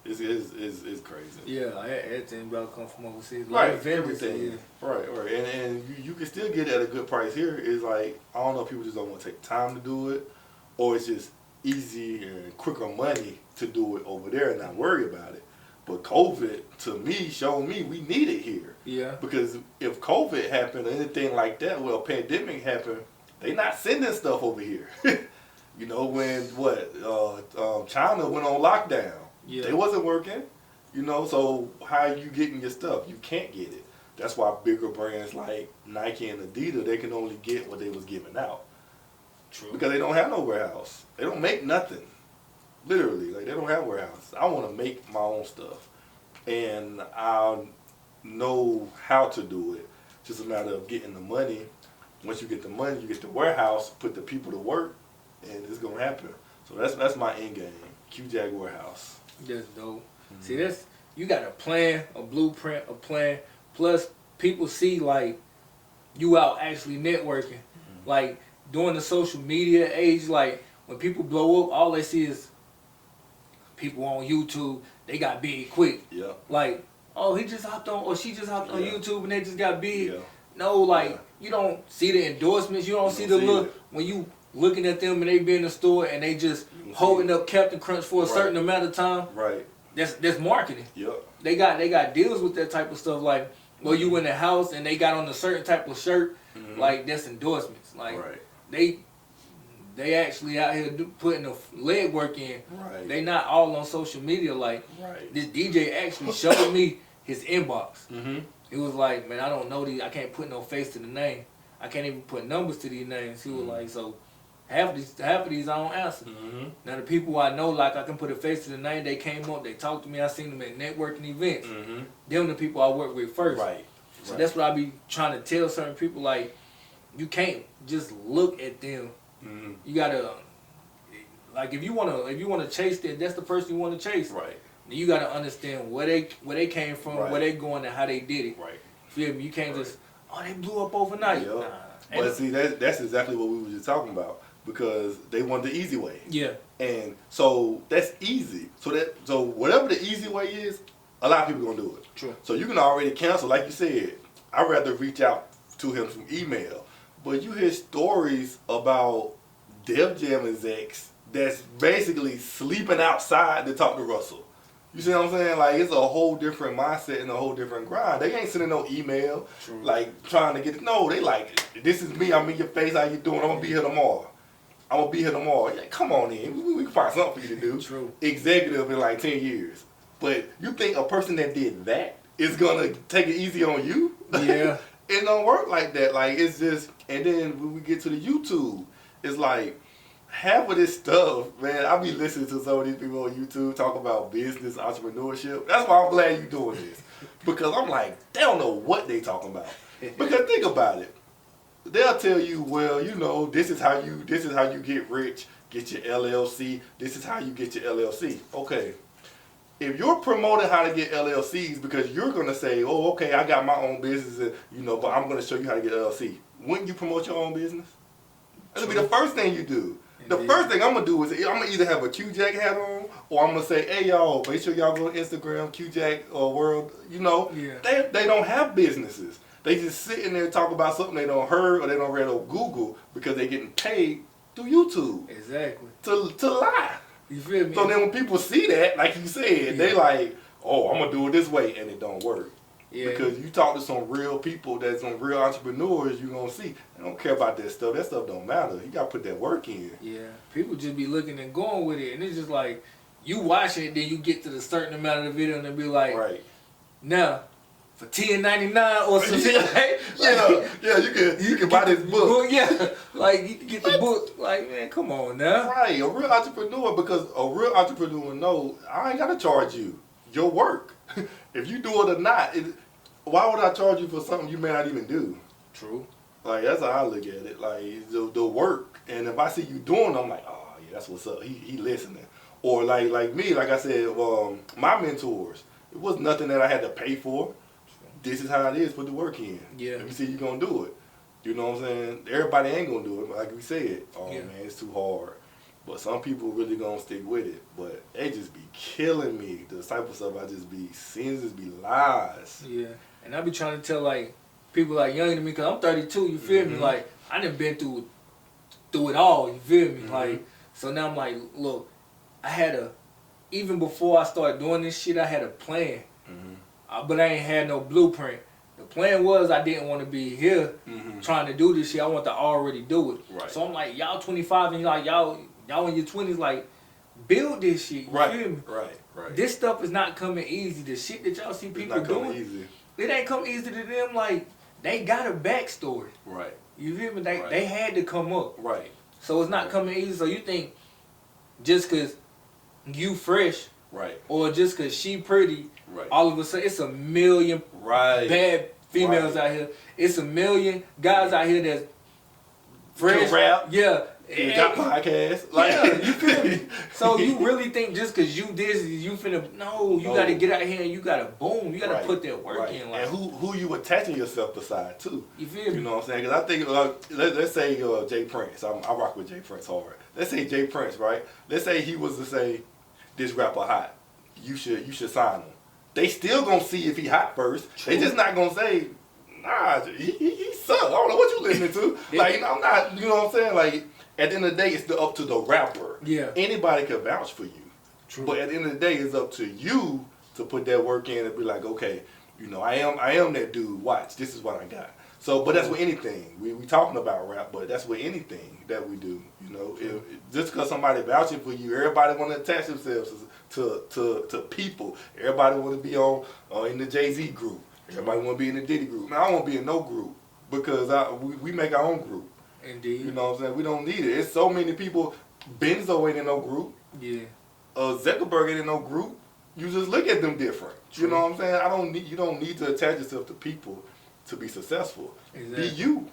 B: it's crazy.
C: Yeah, everything about come from overseas.
B: Right, everything. Yeah. Right. And you can still get it at a good price here. It's like, I don't know if people just don't want to take time to do it, or it's just easier and quicker money to do it over there and not worry about it. But COVID, to me, showed me we need it here. Yeah. Because if COVID happened or anything like that, well, pandemic happened, they not sending stuff over here. You know, when China went on lockdown. Yeah. They wasn't working, you know, so how are you getting your stuff? You can't get it. That's why bigger brands like Nike and Adidas, they can only get what they was giving out. True. Because they don't have no warehouse. They don't make nothing. Literally, like they don't have a warehouse. I want to make my own stuff. And I know how to do it. It's just a matter of getting the money. Once you get the money, you get the warehouse, put the people to work, and it's going to happen. So that's my end game, Qjac warehouse.
C: That's dope. Mm-hmm. See, you got a plan, a blueprint, a plan. Plus, people see like you out actually networking. Mm-hmm. Like during the social media age, like when people blow up, all they see is people on YouTube. They got big quick. Yeah. Like, oh, he just hopped on, or she just hopped on YouTube, and they just got big. Yeah. No, like you don't see the endorsements. You don't see the look when you looking at them and they be in the store and they just holding up Captain Crunch for a certain amount of time.
B: Right.
C: That's marketing.
B: Yep.
C: They got deals with that type of stuff. Like, well, you in the house and they got on a certain type of shirt. Like that's endorsements. Like they actually out here putting the leg work in.
B: Right.
C: They not all on social media. Like this DJ actually showed me his inbox. He was like, man, I don't know these. I can't put no face to the name. I can't even put numbers to these names. He was like, so half of these I don't answer. Now the people I know, like I can put a face to the name. They came up, they talked to me. I seen them at networking events. Them the people I work with first. So that's what I be trying to tell certain people. Like, you can't just look at them. You gotta, like, if you wanna chase that, that's the person you wanna chase. Then you gotta understand where they came from, where they going, and how they did it. Feel me? You can't just, oh, they blew up overnight. Nah.
B: But see, that's exactly what we were just talking about, because they want the easy way. And so that's easy. So whatever the easy way is, a lot of people gonna do it. So you can already cancel, like you said. I'd rather reach out to him from email. But you hear stories about Def Jam execs that's basically sleeping outside to talk to Russell. You see what I'm saying? Like, it's a whole different mindset and a whole different grind. They ain't sending no email, like, trying to get it. No, they like, this is me, I'm in your face, how you doing? I'm going to be here tomorrow. Yeah, come on in. We can find something for you to do. Executive in like 10 years. But you think a person that did that is going to take it easy on you? It don't work like that. Like, it's just, and then when we get to the YouTube, it's like, half of this stuff, man, I be listening to some of these people on YouTube talk about business, entrepreneurship. That's why I'm glad you're doing this. Because I'm like, they don't know what they talking about. Because think about it. They'll tell you, well, you know, this is how you get rich, get your LLC. This is how you get your LLC. Okay. If you're promoting how to get LLCs because you're going to say, oh, okay, I got my own business, and, you know, but I'm going to show you how to get LLC. Wouldn't you promote your own business? That'll be the first thing you do. The first thing I'm going to do is I'm going to either have a Qjac hat on, or I'm going to say, hey, y'all, make sure y'all go to Instagram, Qjac or World. You know, they don't have businesses. They just sitting there talk about something they don't heard or they don't read on Google because they're getting paid through YouTube. To lie.
C: You feel me?
B: So then when people see that, like you said, they like, oh, I'm going to do it this way, and it don't work. Because you talk to some real people, that's some real entrepreneurs, you're going to see, they don't care about that stuff. That stuff don't matter. You got to put that work in.
C: People just be looking and going with it. And it's just like, you watch it, then you get to the certain amount of the video and they be like, now, for $10.99 or some shit, like,
B: you can buy this book.
C: Like, you can get the book. Like, man, come on now.
B: Right, a real entrepreneur, because a real entrepreneur knows, I ain't got to charge you your work. If you do it or not, why would I charge you for something you may not even do? Like, that's how I look at it. Like, the work. And if I see you doing it, I'm like, oh, yeah, that's what's up. He listening. Or like me, like I said, my mentors, it was nothing that I had to pay for. This is how it is, put the work in. Let me see you going to do it. You know what I'm saying? Everybody ain't going to do it. Like we said, oh, man, it's too hard. But some people really going to stick with it. But they just be killing me. The type of stuff I just be seeing just be lies.
C: And I be trying to tell, like, people, like, younger than me, because I'm 32, you feel me? Like, I done been through it all, you feel me? Like, so now I'm like, look, I had even before I started doing this shit, I had a plan. But I ain't had no blueprint. The plan was I didn't want to be here trying to do this shit. I want to already do it. So I'm like, y'all 25 and like y'all in your 20s, like, build this shit. You feel me? This stuff is not coming easy. The shit that y'all see people doing, it ain't come easy to them. Like, they got a backstory. You feel me? They had to come up. So it's not coming easy. So you think just because you fresh, or just because she pretty, all of a sudden it's a million bad females out here. It's a million guys out here that's fresh.
B: Rap. You got podcasts. Like,
C: you feel me? So you really think just because you this, you finna, no, you got to get out here and you got to boom. You got to put that work in. Like,
B: and who you attaching yourself beside, too.
C: You feel me?
B: You know what I'm saying? Because I think, let's say Jay Prince. I rock with Jay Prince hard. Let's say Jay Prince, right? Let's say he was to say, this rapper hot. You should sign him. They still going to see if he hot first. They just not going to say, nah, he suck. I don't know what you listening to. Like, I'm not, you know what I'm saying? Like, at the end of the day, it's up to the rapper.
C: Yeah.
B: Anybody can vouch for you.
C: True.
B: But at the end of the day, it's up to you to put that work in and be like, okay, you know, I am that dude. Watch, this is what I got. So, but that's with anything. We talking about rap, but that's with anything that we do. You know, just because somebody vouching for you, everybody want to attach themselves to people. Everybody want to be on in the Jay-Z group. Everybody want to be in the Diddy group. Man, I don't want to be in no group because we make our own group.
C: Indeed.
B: You know what I'm saying? We don't need it. It's so many people. Benzo ain't in no group.
C: Yeah.
B: Zuckerberg ain't in no group. You just look at them different. True. You know what I'm saying? You don't need to attach yourself to people to be successful.
C: Exactly.
B: Be you.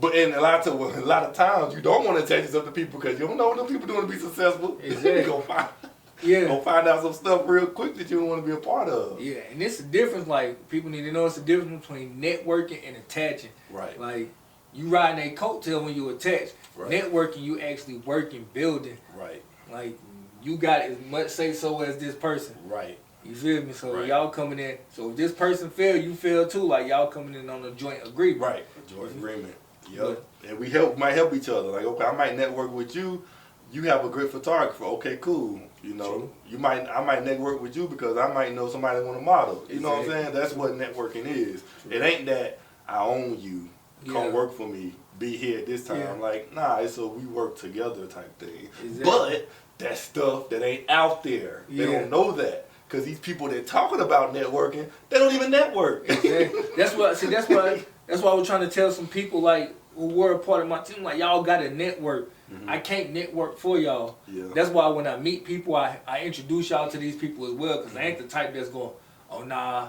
B: But in a lot of times you don't want to attach yourself to people because you don't know what them people doing to be successful.
C: Exactly.
B: Go find out some stuff real quick that you don't want to be a part of.
C: Yeah, and it's the difference. Like, people need to know it's the difference between networking and attaching.
B: Right.
C: Like, you riding a coattail when you attach.
B: Right.
C: Networking, you actually working, building.
B: Right.
C: Like, you got as much say so as this person.
B: Right.
C: You feel me? So
B: right.
C: y'all coming in. So if this person fail, you fail too. Like, y'all coming in on a joint agreement.
B: Right. A joint agreement. Yep. And we might help each other. Like, okay, I might network with you. You have a great photographer. Okay, cool. You know,
C: True.
B: I might network with you because I might know somebody want to model. You
C: Exactly.
B: know what I'm saying? That's what networking is. True. It ain't that I own you. Come work for me. Be here at this time.
C: Yeah.
B: Like, nah, it's a we work together type thing.
C: Exactly.
B: But that's stuff that ain't out there. They don't know that. Because these people that talking about networking, they don't even network.
C: Exactly. That's why I was trying to tell some people, like, who were a part of my team, like, y'all got to network. Mm-hmm. I can't network for y'all. Yeah. That's why when I meet people, I introduce y'all to these people as well, because I ain't the type that's going, oh, nah,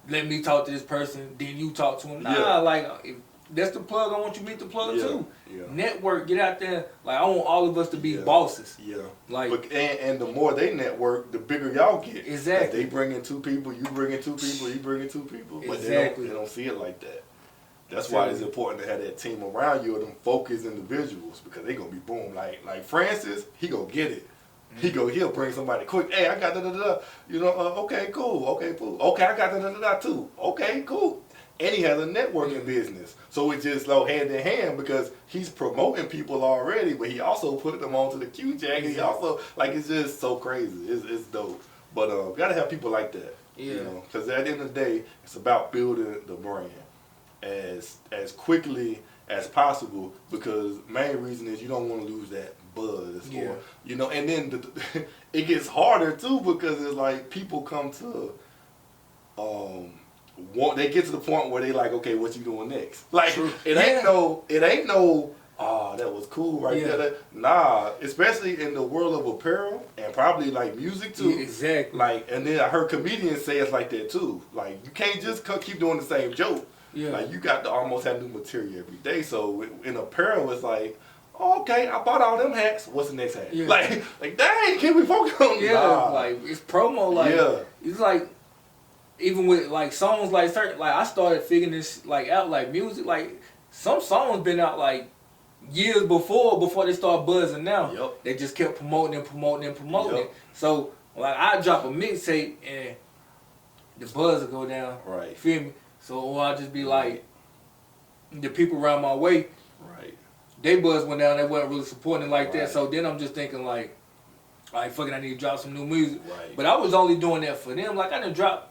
C: let me talk to this person, then you talk to him. Nah, like, if that's the plug, I want you to meet the plug too. Yeah. Network, get out there. Like, I want all of us to be bosses. Yeah. Like,
B: and the more they network, the bigger y'all get.
C: Exactly.
B: They bring in 2 people, you bring in 2 people, you bring in 2 people. But
C: exactly.
B: They don't see it like that. That's why it's important to have that team around you, or them focused individuals, because they gonna be boom. Like Francis, he gonna get it. He'll bring somebody quick. Hey, I got da-da-da. You know, okay, cool. Okay, cool. Okay, I got da-da-da too. Okay, cool. And he has a networking business. So it's just like hand in hand because he's promoting people already, but he also put them onto the Qjac. And he also, like, it's just so crazy. It's dope. But gotta have people like that. Yeah. You know, because at the end of the day, it's about building the brand as quickly as possible, because main reason is you don't want to lose that buzz. Or, you know, and then it gets harder too, because it's like people come to they get to the point where they like, okay, what you doing next? Like, it ain't no, oh, that was cool right there. Nah, especially in the world of apparel and probably like music too.
C: Yeah, exactly.
B: Like, and then I heard comedians say it's like that too. Like, you can't just keep doing the same joke. Yeah. Like, you got to almost have new material every day. So in apparel, it's like, oh, okay, I bought all them hats. What's the next hat? Yeah. Like, dang, can we focus on?
C: Yeah, like, it's promo. Like, it's like, even with like songs, like certain, like I started figuring this like out, like music, like some songs been out like years before they start buzzing now. Yep. They just kept promoting it. So like I drop a mixtape and the buzz will go down. Right. Feel me? So I'll just be like, the people around my way, they buzz went down, they wasn't really supporting it like that. So then I'm just thinking like, all right, fucking I need to drop some new music. Right. But I was only doing that for them. Like I done dropped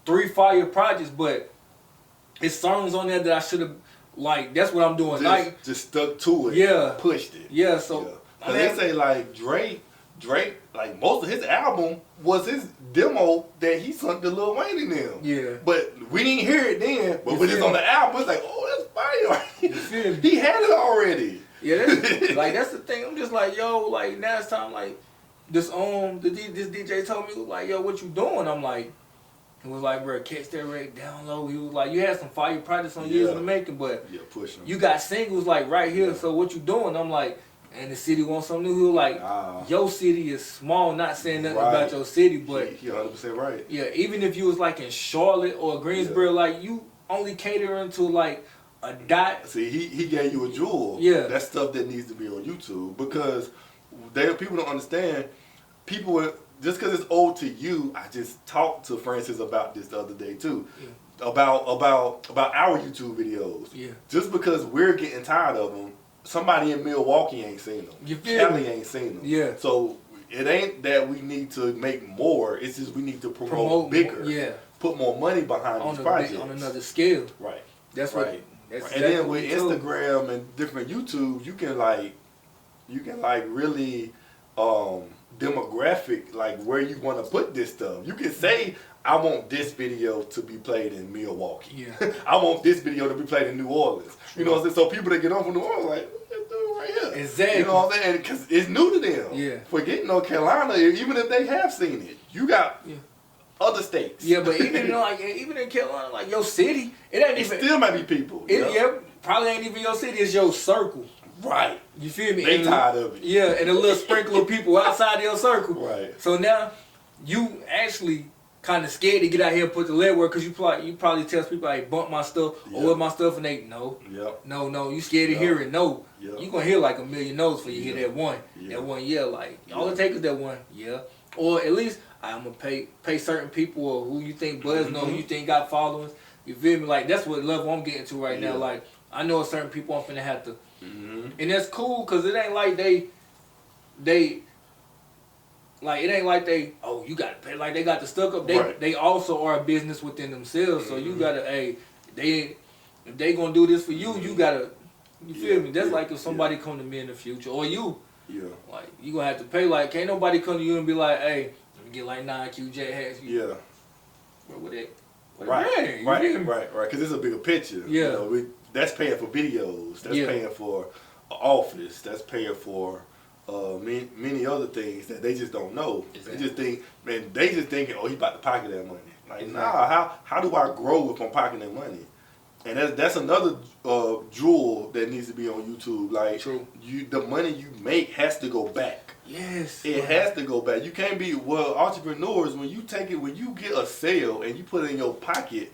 C: 3 fire projects, but it's songs on there that I should have, like, that's what I'm doing.
B: Just stuck to it.
C: Yeah.
B: Pushed it.
C: Yeah, so.
B: I mean, they say, like, Drake, like, most of his album was his demo that he sunk to Lil Wayne in them. Yeah. But we didn't hear it then, but when it's on the album, it's like, oh, that's fire. He had it already.
C: Yeah, that's the thing. I'm just like, yo, like, now it's time, like, this DJ told me, like, yo, what you doing? I'm like, he was like, bro, catch that rate down low. He was like, you had some fire projects on years in the making, but you got singles like right here, so what you doing? I'm like, and the city wants something new. He was like, your city is small, not saying nothing about your city, but
B: you're 100% right.
C: Yeah, even if you was like in Charlotte or Greensboro, like you only catering to like a dot.
B: See, he gave you a jewel. Yeah. That's stuff that needs to be on YouTube, because people don't understand. People just because it's old to you, I just talked to Francis about this the other day too. Yeah. about our YouTube videos.
C: Yeah.
B: Just because we're getting tired of them, somebody in Milwaukee ain't seen them.
C: You feel
B: Cali
C: me?
B: ain't seen them.
C: Yeah.
B: So it ain't that we need to make more. It's just we need to promote bigger.
C: Yeah.
B: Put more money behind these projects.
C: On another scale.
B: Right.
C: That's
B: right.
C: what. That's
B: and then with Instagram and different YouTube, you can really demographic like where you want to put this stuff. You can say, I want this video to be played in Milwaukee.
C: Yeah.
B: I want this video to be played in New Orleans. You know what I'm saying? So people that get on from New Orleans like, look at this right here.
C: Exactly.
B: You know what I'm saying? Because it's new to them.
C: Yeah.
B: Forget North Carolina, even if they have seen it, you got other states.
C: Yeah, but even in Carolina, like your city, it ain't even.
B: Still might be people.
C: Probably ain't even your city. It's your circle.
B: Right.
C: You feel me?
B: They tired of it.
C: Yeah, and a little sprinkle of people outside your circle.
B: Right.
C: So now you actually kind of scared to get out here and put the legwork because you probably tell people, hey, bump my stuff or with my stuff, and they no. You scared to hear it. No. You gonna hear like a million no's before you hear that one. That one, like all it takes is that one, or at least I'm gonna pay certain people or who you think buzz know, who you think got followers. You feel me? Like that's what level I'm getting to right now. Like I know certain people I'm finna have to, and that's cool because it ain't like they like it ain't like they you gotta pay like they got the stuck up. They also are a business within themselves. So you gotta if they gonna do this for you, you gotta feel me? That's like if somebody come to me in the future or you. Like you gonna have to pay. Like can't nobody come to you and be like, hey, let me get like 9 Qjac hats.
B: Right. Because it's a bigger picture. You know, that's paying for videos. That's paying for an office. That's paying for many other things that they just don't know. Exactly. They just think, man, they just thinking, oh, he about to pocket that money. Like, nah, how do I grow if I'm pocketing money? And that's another jewel that needs to be on YouTube. Like, the money you make has to go back.
C: Yes.
B: It has to go back. You can't be, entrepreneurs, when you get a sale and you put it in your pocket,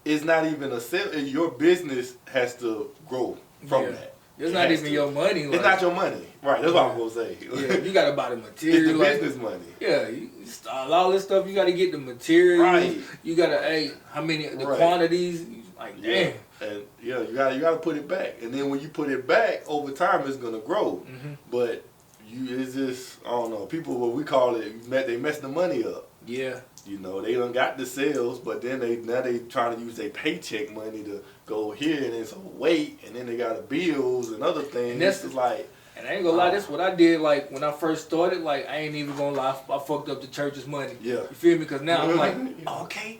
B: it's not even a sale. Your business has to grow from that.
C: It's not even your money.
B: It's not your money. Right, that's what I'm going to say.
C: You got to buy the material.
B: It's the business money.
C: Yeah, you start all this stuff, you got to get the material.
B: Right.
C: You got to, how many, the quantities. Like, damn.
B: And you gotta put it back. And then when you put it back, over time it's gonna grow. But it's just, I don't know, people, what we call it, they mess the money up. Yeah. You know, they done got the sales, but then now they trying to use their paycheck money to go here and then some weight, and then they got the bills and other things. And that's like,
C: and I ain't gonna lie, that's what I did. Like when I first started, like I ain't even gonna lie, I fucked up the church's money. Yeah. You feel me? Because now I'm like, okay,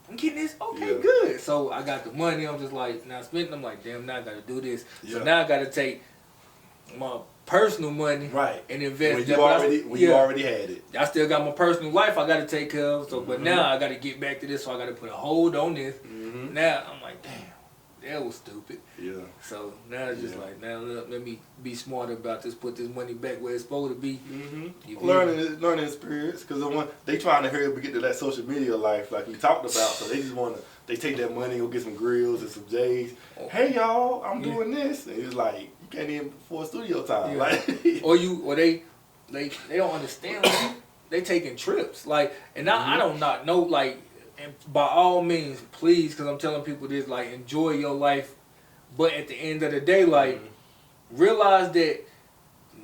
C: I'm getting this. Okay, good. So I got the money. I'm just like, now spending. I'm like, damn, now I got to do this. So now I got to take my personal money and invest.
B: When you already had it.
C: I still got my personal life I got to take care of. So, but now I got to get back to this. So I got to put a hold on this. Now I'm like, damn. That was stupid. Yeah. So now it's just like, now let me be smart about this. Put this money back where it's supposed to be.
B: Learning experience, because they trying to hurry up and get to that social media life like we talked about. So they just they take that money and go get some grills and some J's. Hey y'all, I'm doing this, and it's like you can't even afford studio time. Like,
C: or they don't understand. Like, they taking trips. Like, and I don't not know like. And by all means, please, because I'm telling people this, like, enjoy your life. But at the end of the day, like, realize that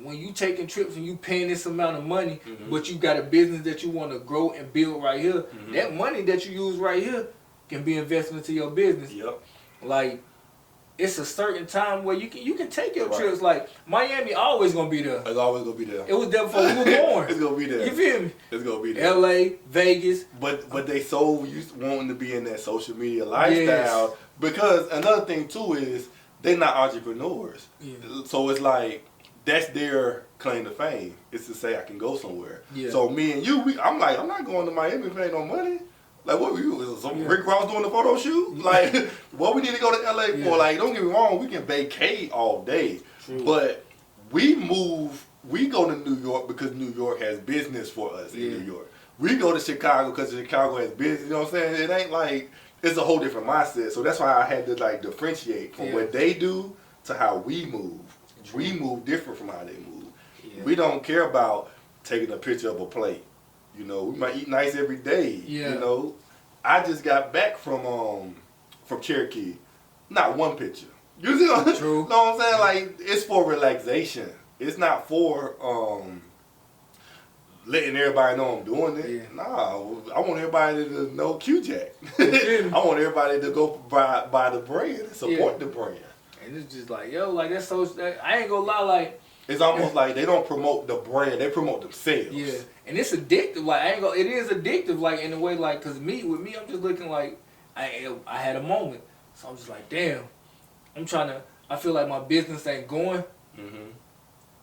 C: when you taking trips and you paying this amount of money, but you got a business that you want to grow and build right here, that money that you use right here can be invested into your business. Yep. Like, it's a certain time where you can take your trips. Like, Miami always going to be there.
B: It's always going to be there.
C: It was there before we were born.
B: It's going to be there.
C: You feel me?
B: It's going to be there.
C: LA, Vegas.
B: But they so used wanting to be in that social media lifestyle. Because another thing, too, is they're not entrepreneurs. Yeah. So it's like, that's their claim to fame. It's to say I can go somewhere. Yeah. So me and you, I'm like, I'm not going to Miami paying no money. Like, what were you? Is Rick Ross doing the photo shoot? Like, what we need to go to LA for? Like, don't get me wrong, we can vacate all day. True. But we go to New York because New York has business for us in New York. We go to Chicago because Chicago has business. You know what I'm saying? It ain't like, it's a whole different mindset. So that's why I had to, like, differentiate from what they do to how we move. True. We move different from how they move. Yeah. We don't care about taking a picture of a plate. You know, we might eat nice every day. Yeah. You know, I just got back from Cherokee. Not one picture. You see what,
C: True.
B: know what I'm saying? Like, it's for relaxation. It's not for letting everybody know I'm doing it.
C: Yeah.
B: Nah, I want everybody to know Qjac. I want everybody to go buy the brand and support the brand.
C: And it's just like, yo, like that's so. I ain't gonna lie, like
B: it's almost like they don't promote the brand; they promote themselves.
C: Yeah, and it's addictive. Like I ain't gonna. It is addictive. Like in a way, like because with me, I'm just looking like I had a moment, so I'm just like, damn. I'm trying to. I feel like my business ain't going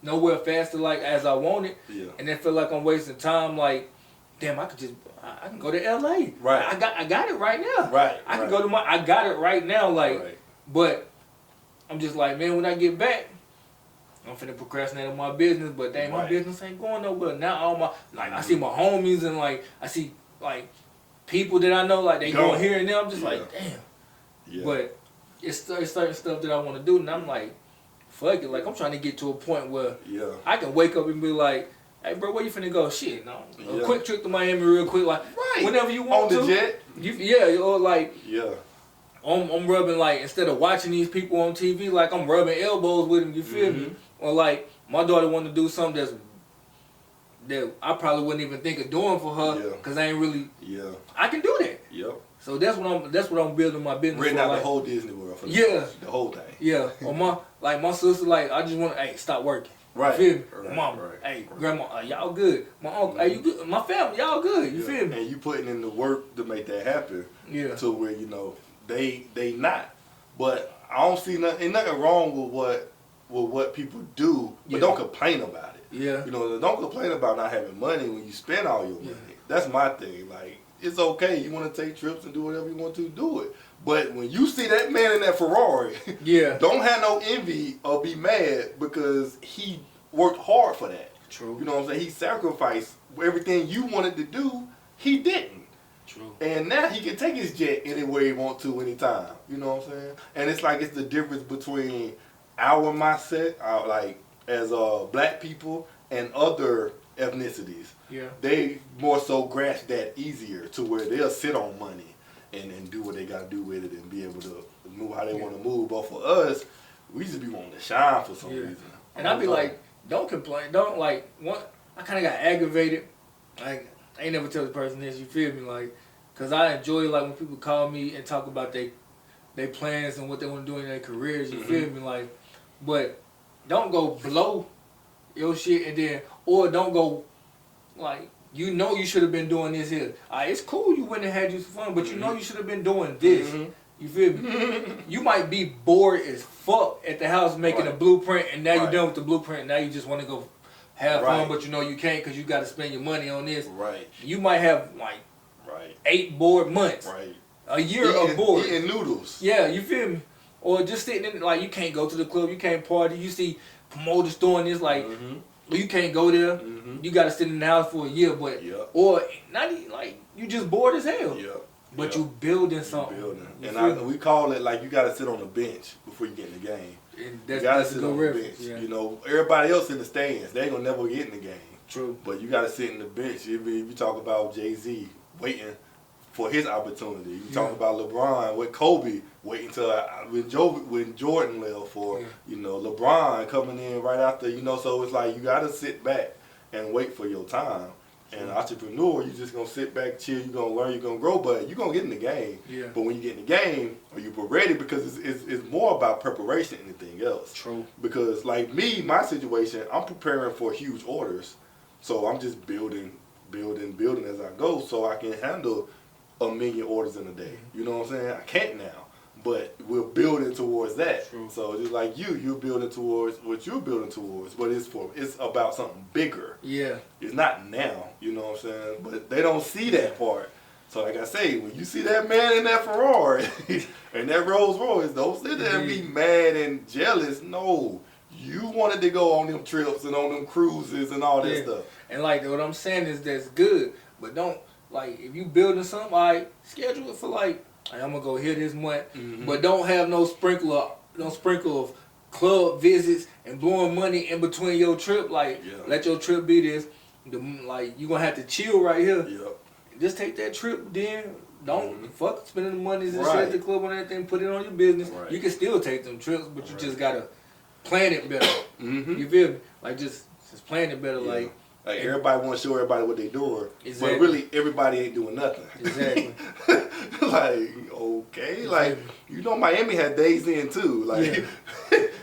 C: nowhere faster like as I want it.
B: Yeah.
C: And then feel like I'm wasting time. Like, damn, I can go to LA.
B: Right.
C: I got it right now.
B: Right.
C: I can go to I got it right now. Like, but I'm just like, man, when I get back, I'm finna procrastinate on my business. But dang, my business ain't going nowhere. Now all my I see my homies and like I see like people that I know like they going here and there. I'm just like, damn.
B: Yeah.
C: But it's certain stuff that I want to do, and I'm like, fuck it. Like, I'm trying to get to a point where I can wake up and be like, hey, bro, where you finna go? Shit, no. A quick trip to Miami real quick. Like, whenever you want to.
B: On the jet?
C: Or like,
B: yeah.
C: I'm rubbing, like, instead of watching these people on TV, like, I'm rubbing elbows with them, you feel me? Or, like, my daughter wanted to do something that I probably wouldn't even think of doing for her, because I ain't really, I can do that.
B: Yep.
C: So that's what I'm building my business
B: Renting
C: for.
B: out
C: like,
B: the whole Disney World for
C: the
B: whole thing.
C: Yeah. Or my sister, like, I just want to, hey, stop working.
B: Right.
C: You feel me?
B: Right.
C: Mama,
B: Right.
C: hey, grandma, y'all good. My uncle, hey, you good. My family, y'all good. You feel me?
B: And you putting in the work to make that happen.
C: Yeah.
B: To where, they not. But I don't see nothing wrong with what people do, but don't complain about it.
C: Yeah.
B: Don't complain about not having money when you spend all your money. That's my thing. Like, it's okay. You want to take trips and do whatever you want to, do it. But when you see that man in that Ferrari, don't have no envy or be mad because he worked hard for that.
C: True.
B: You know what I'm saying? He sacrificed everything you wanted to do. He didn't.
C: True.
B: And now he can take his jet anywhere he want to, anytime. You know what I'm saying? And it's like it's the difference between our mindset, like as black people and other ethnicities.
C: Yeah.
B: They more so grasp that easier to where they'll sit on money and do what they got to do with it and be able to move how they want to move. But for us, we just be wanting to shine for some reason.
C: And I'd be like, don't complain. Don't like, I kind of got aggravated. Like, I ain't never tell the person this, you feel me? Like, because I enjoy, like, when people call me and talk about their plans and what they want to do in their careers, you feel me? Like, but don't go blow your shit and then, or don't go, like, you should have been doing this here. It's cool you went and had you some fun, but you should have been doing this. You feel me? You might be bored as fuck at the house making a blueprint, and now you're done with the blueprint, and now you just want to go have fun, but you can't because you got to spend your money on this.
B: Right.
C: You might have, like, 8 bored months.
B: Right.
C: A year of bored.
B: Eating noodles.
C: Yeah, you feel me? Or just sitting in, like, you can't go to the club, you can't party. You see promoters doing this, like, you can't go there. You got to sit in the house for a year, but or not even, like, you just bored as hell. But you building something.
B: And we call it like you got to sit on the bench before you get in the game.
C: And
B: you got to sit on the bench.
C: Yeah.
B: Everybody else in the stands, they ain't gonna never get in the game.
C: True.
B: But you got to sit in the bench. If you talk about Jay-Z waiting for his opportunity, you talk about LeBron with Kobe waiting till when Jordan left, for LeBron coming in right after. So it's like you got to sit back and wait for your time. And entrepreneur, you just gonna sit back, chill. You gonna learn, you gonna grow, but you gonna get in the game.
C: Yeah.
B: But when you get in the game, are you ready? Because it's more about preparation than anything else.
C: True.
B: Because like me, my situation, I'm preparing for huge orders, so I'm just building as I go, so I can handle 1 million orders in a day. You know what I'm saying? I can't now, but we're building towards that.
C: True.
B: So just like you're building towards what you're building towards, but it's about something bigger.
C: Yeah.
B: It's not now, you know what I'm saying? But they don't see that part. So like I say, when you see that man in that Ferrari and that Rolls Royce, don't sit there and be mad and jealous. No. You wanted to go on them trips and on them cruises and all that stuff.
C: And like what I'm saying is that's good, but don't, like, if you building something, schedule it for like I'm gonna go here this month, but don't have no sprinkle of club visits and blowing money in between your trip. Like, let your trip be this. Like, you gonna have to chill right here.
B: Yep.
C: Just take that trip, then Don't fuck spending the money and shit
B: Right.
C: at the club and everything. Put it on your business.
B: Right.
C: You can still take them trips, but you just gotta plan it better.
B: Mm-hmm.
C: You feel me? Like just plan it better.
B: Yeah. Like everybody want to show everybody what they doing,
C: Exactly.
B: but really everybody ain't doing nothing.
C: Exactly.
B: Like okay, like you know Miami had days in too. Like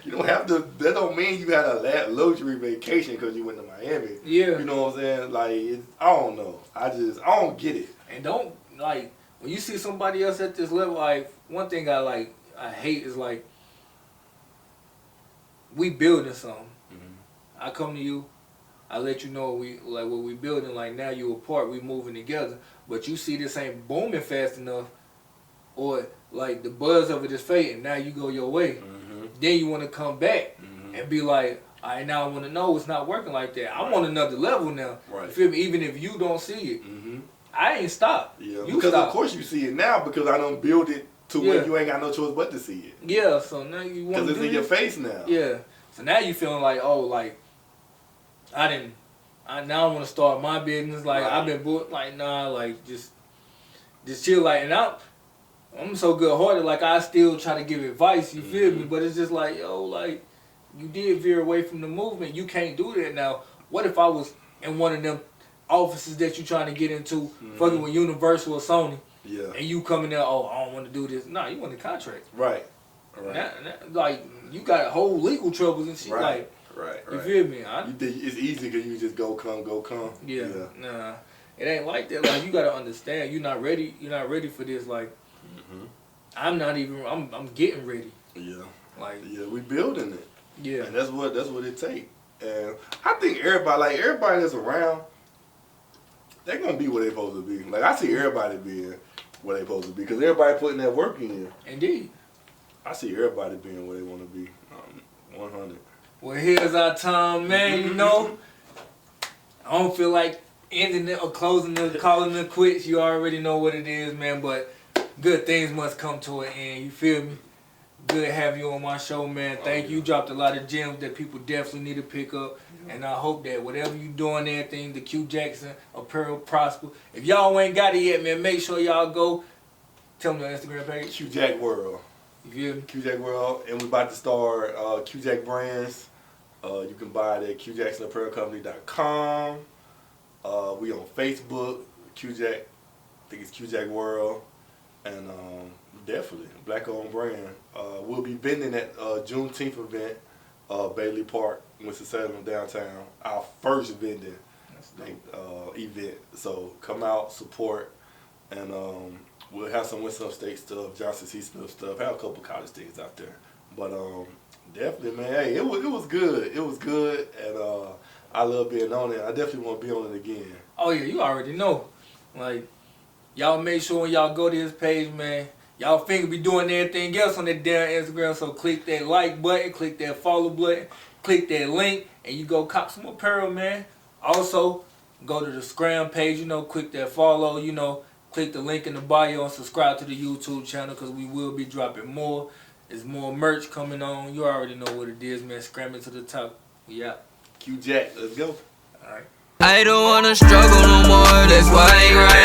B: you don't have to. That don't mean you had a luxury vacation because you went to Miami.
C: Yeah.
B: You know what I'm saying? Like I don't know. I don't get it.
C: And don't like when you see somebody else at this level. Like one thing I hate is like we building something. I come to you, I let you know what we building. Like now you apart, we moving together. But you see this ain't booming fast enough, or like the buzz of it is fading. Now you go your way. Then you want to come back and be like, all right, now I want to know it's not working like that. I'm on another level now.
B: Right.
C: You feel me? Even if you don't see it, I ain't stopped.
B: Yeah.
C: You
B: because
C: stop.
B: of course you see it now because I don't build it to where you ain't got no choice but to see it.
C: Yeah. So now you want to
B: Because it's in your face now.
C: Yeah. So now you feeling like, oh, like I now want to start my business. Like I've been booked. Like nah, like just chill. Like and I'm so good hearted. Like I still try to give advice. You feel me? But it's just like yo, like you did veer away from the movement. You can't do that now. What if I was in one of them offices that you trying to get into, fucking with Universal or Sony? Yeah. And you coming there, oh, I don't want to do this. Nah, you want the contract.
B: Right.
C: Like you got whole legal troubles and shit.
B: Right.
C: Like, you feel me?
B: It's easy because you just go come.
C: Yeah. Nah, it ain't like that. Like you gotta understand, you're not ready. You're not ready for this. Like, I'm not even. I'm getting ready.
B: Yeah.
C: Like,
B: yeah, we building it.
C: Yeah.
B: And that's what it takes. And I think everybody that's around, they're gonna be where they supposed to be. Like I see everybody being where they supposed to be because everybody putting that work in.
C: Indeed.
B: I see everybody being where they want to be. 100.
C: Well, here's our time, man. You know, I don't feel like ending it or closing it, calling it quits. You already know what it is, man. But good things must come to an end. You feel me? Good to have you on my show, man. Thank you. You dropped a lot of gems that people definitely need to pick up. And I hope that whatever you doing, everything, the Qjackson Apparel prosper. If y'all ain't got it yet, man, make sure y'all go. Tell me the Instagram page.
B: Qjac World.
C: You feel me?
B: Qjac World. And we're about to start Qjac Brands. You can buy it at QJacksonApparelCompany.com. We on Facebook, Qjac. I think it's Qjac World. And definitely, black-owned brand. We'll be vending at Juneteenth event, Bailey Park, Winston-Salem, downtown. Our first vending event. So come out, support, and we'll have some Winston State stuff, Johnson C. Smith stuff. Have a couple college things out there. But definitely, man. Hey, it was good. It was good, and I love being on it. I definitely want to be on it again.
C: Oh yeah, you already know. Like, y'all make sure when y'all go to his page, man, y'all finger be doing everything else on that damn Instagram. So click that like button, click that follow button, click that link, and you go cop some apparel, man. Also, go to the Scram page, you know, click that follow, you know, click the link in the bio and subscribe to the YouTube channel because we will be dropping more. There's more merch coming on. You already know what it is, man. Scram'N to the top. Yeah.
B: Qjac, let's go.
C: All right.
D: I don't wanna struggle no more, that's why I ain't right.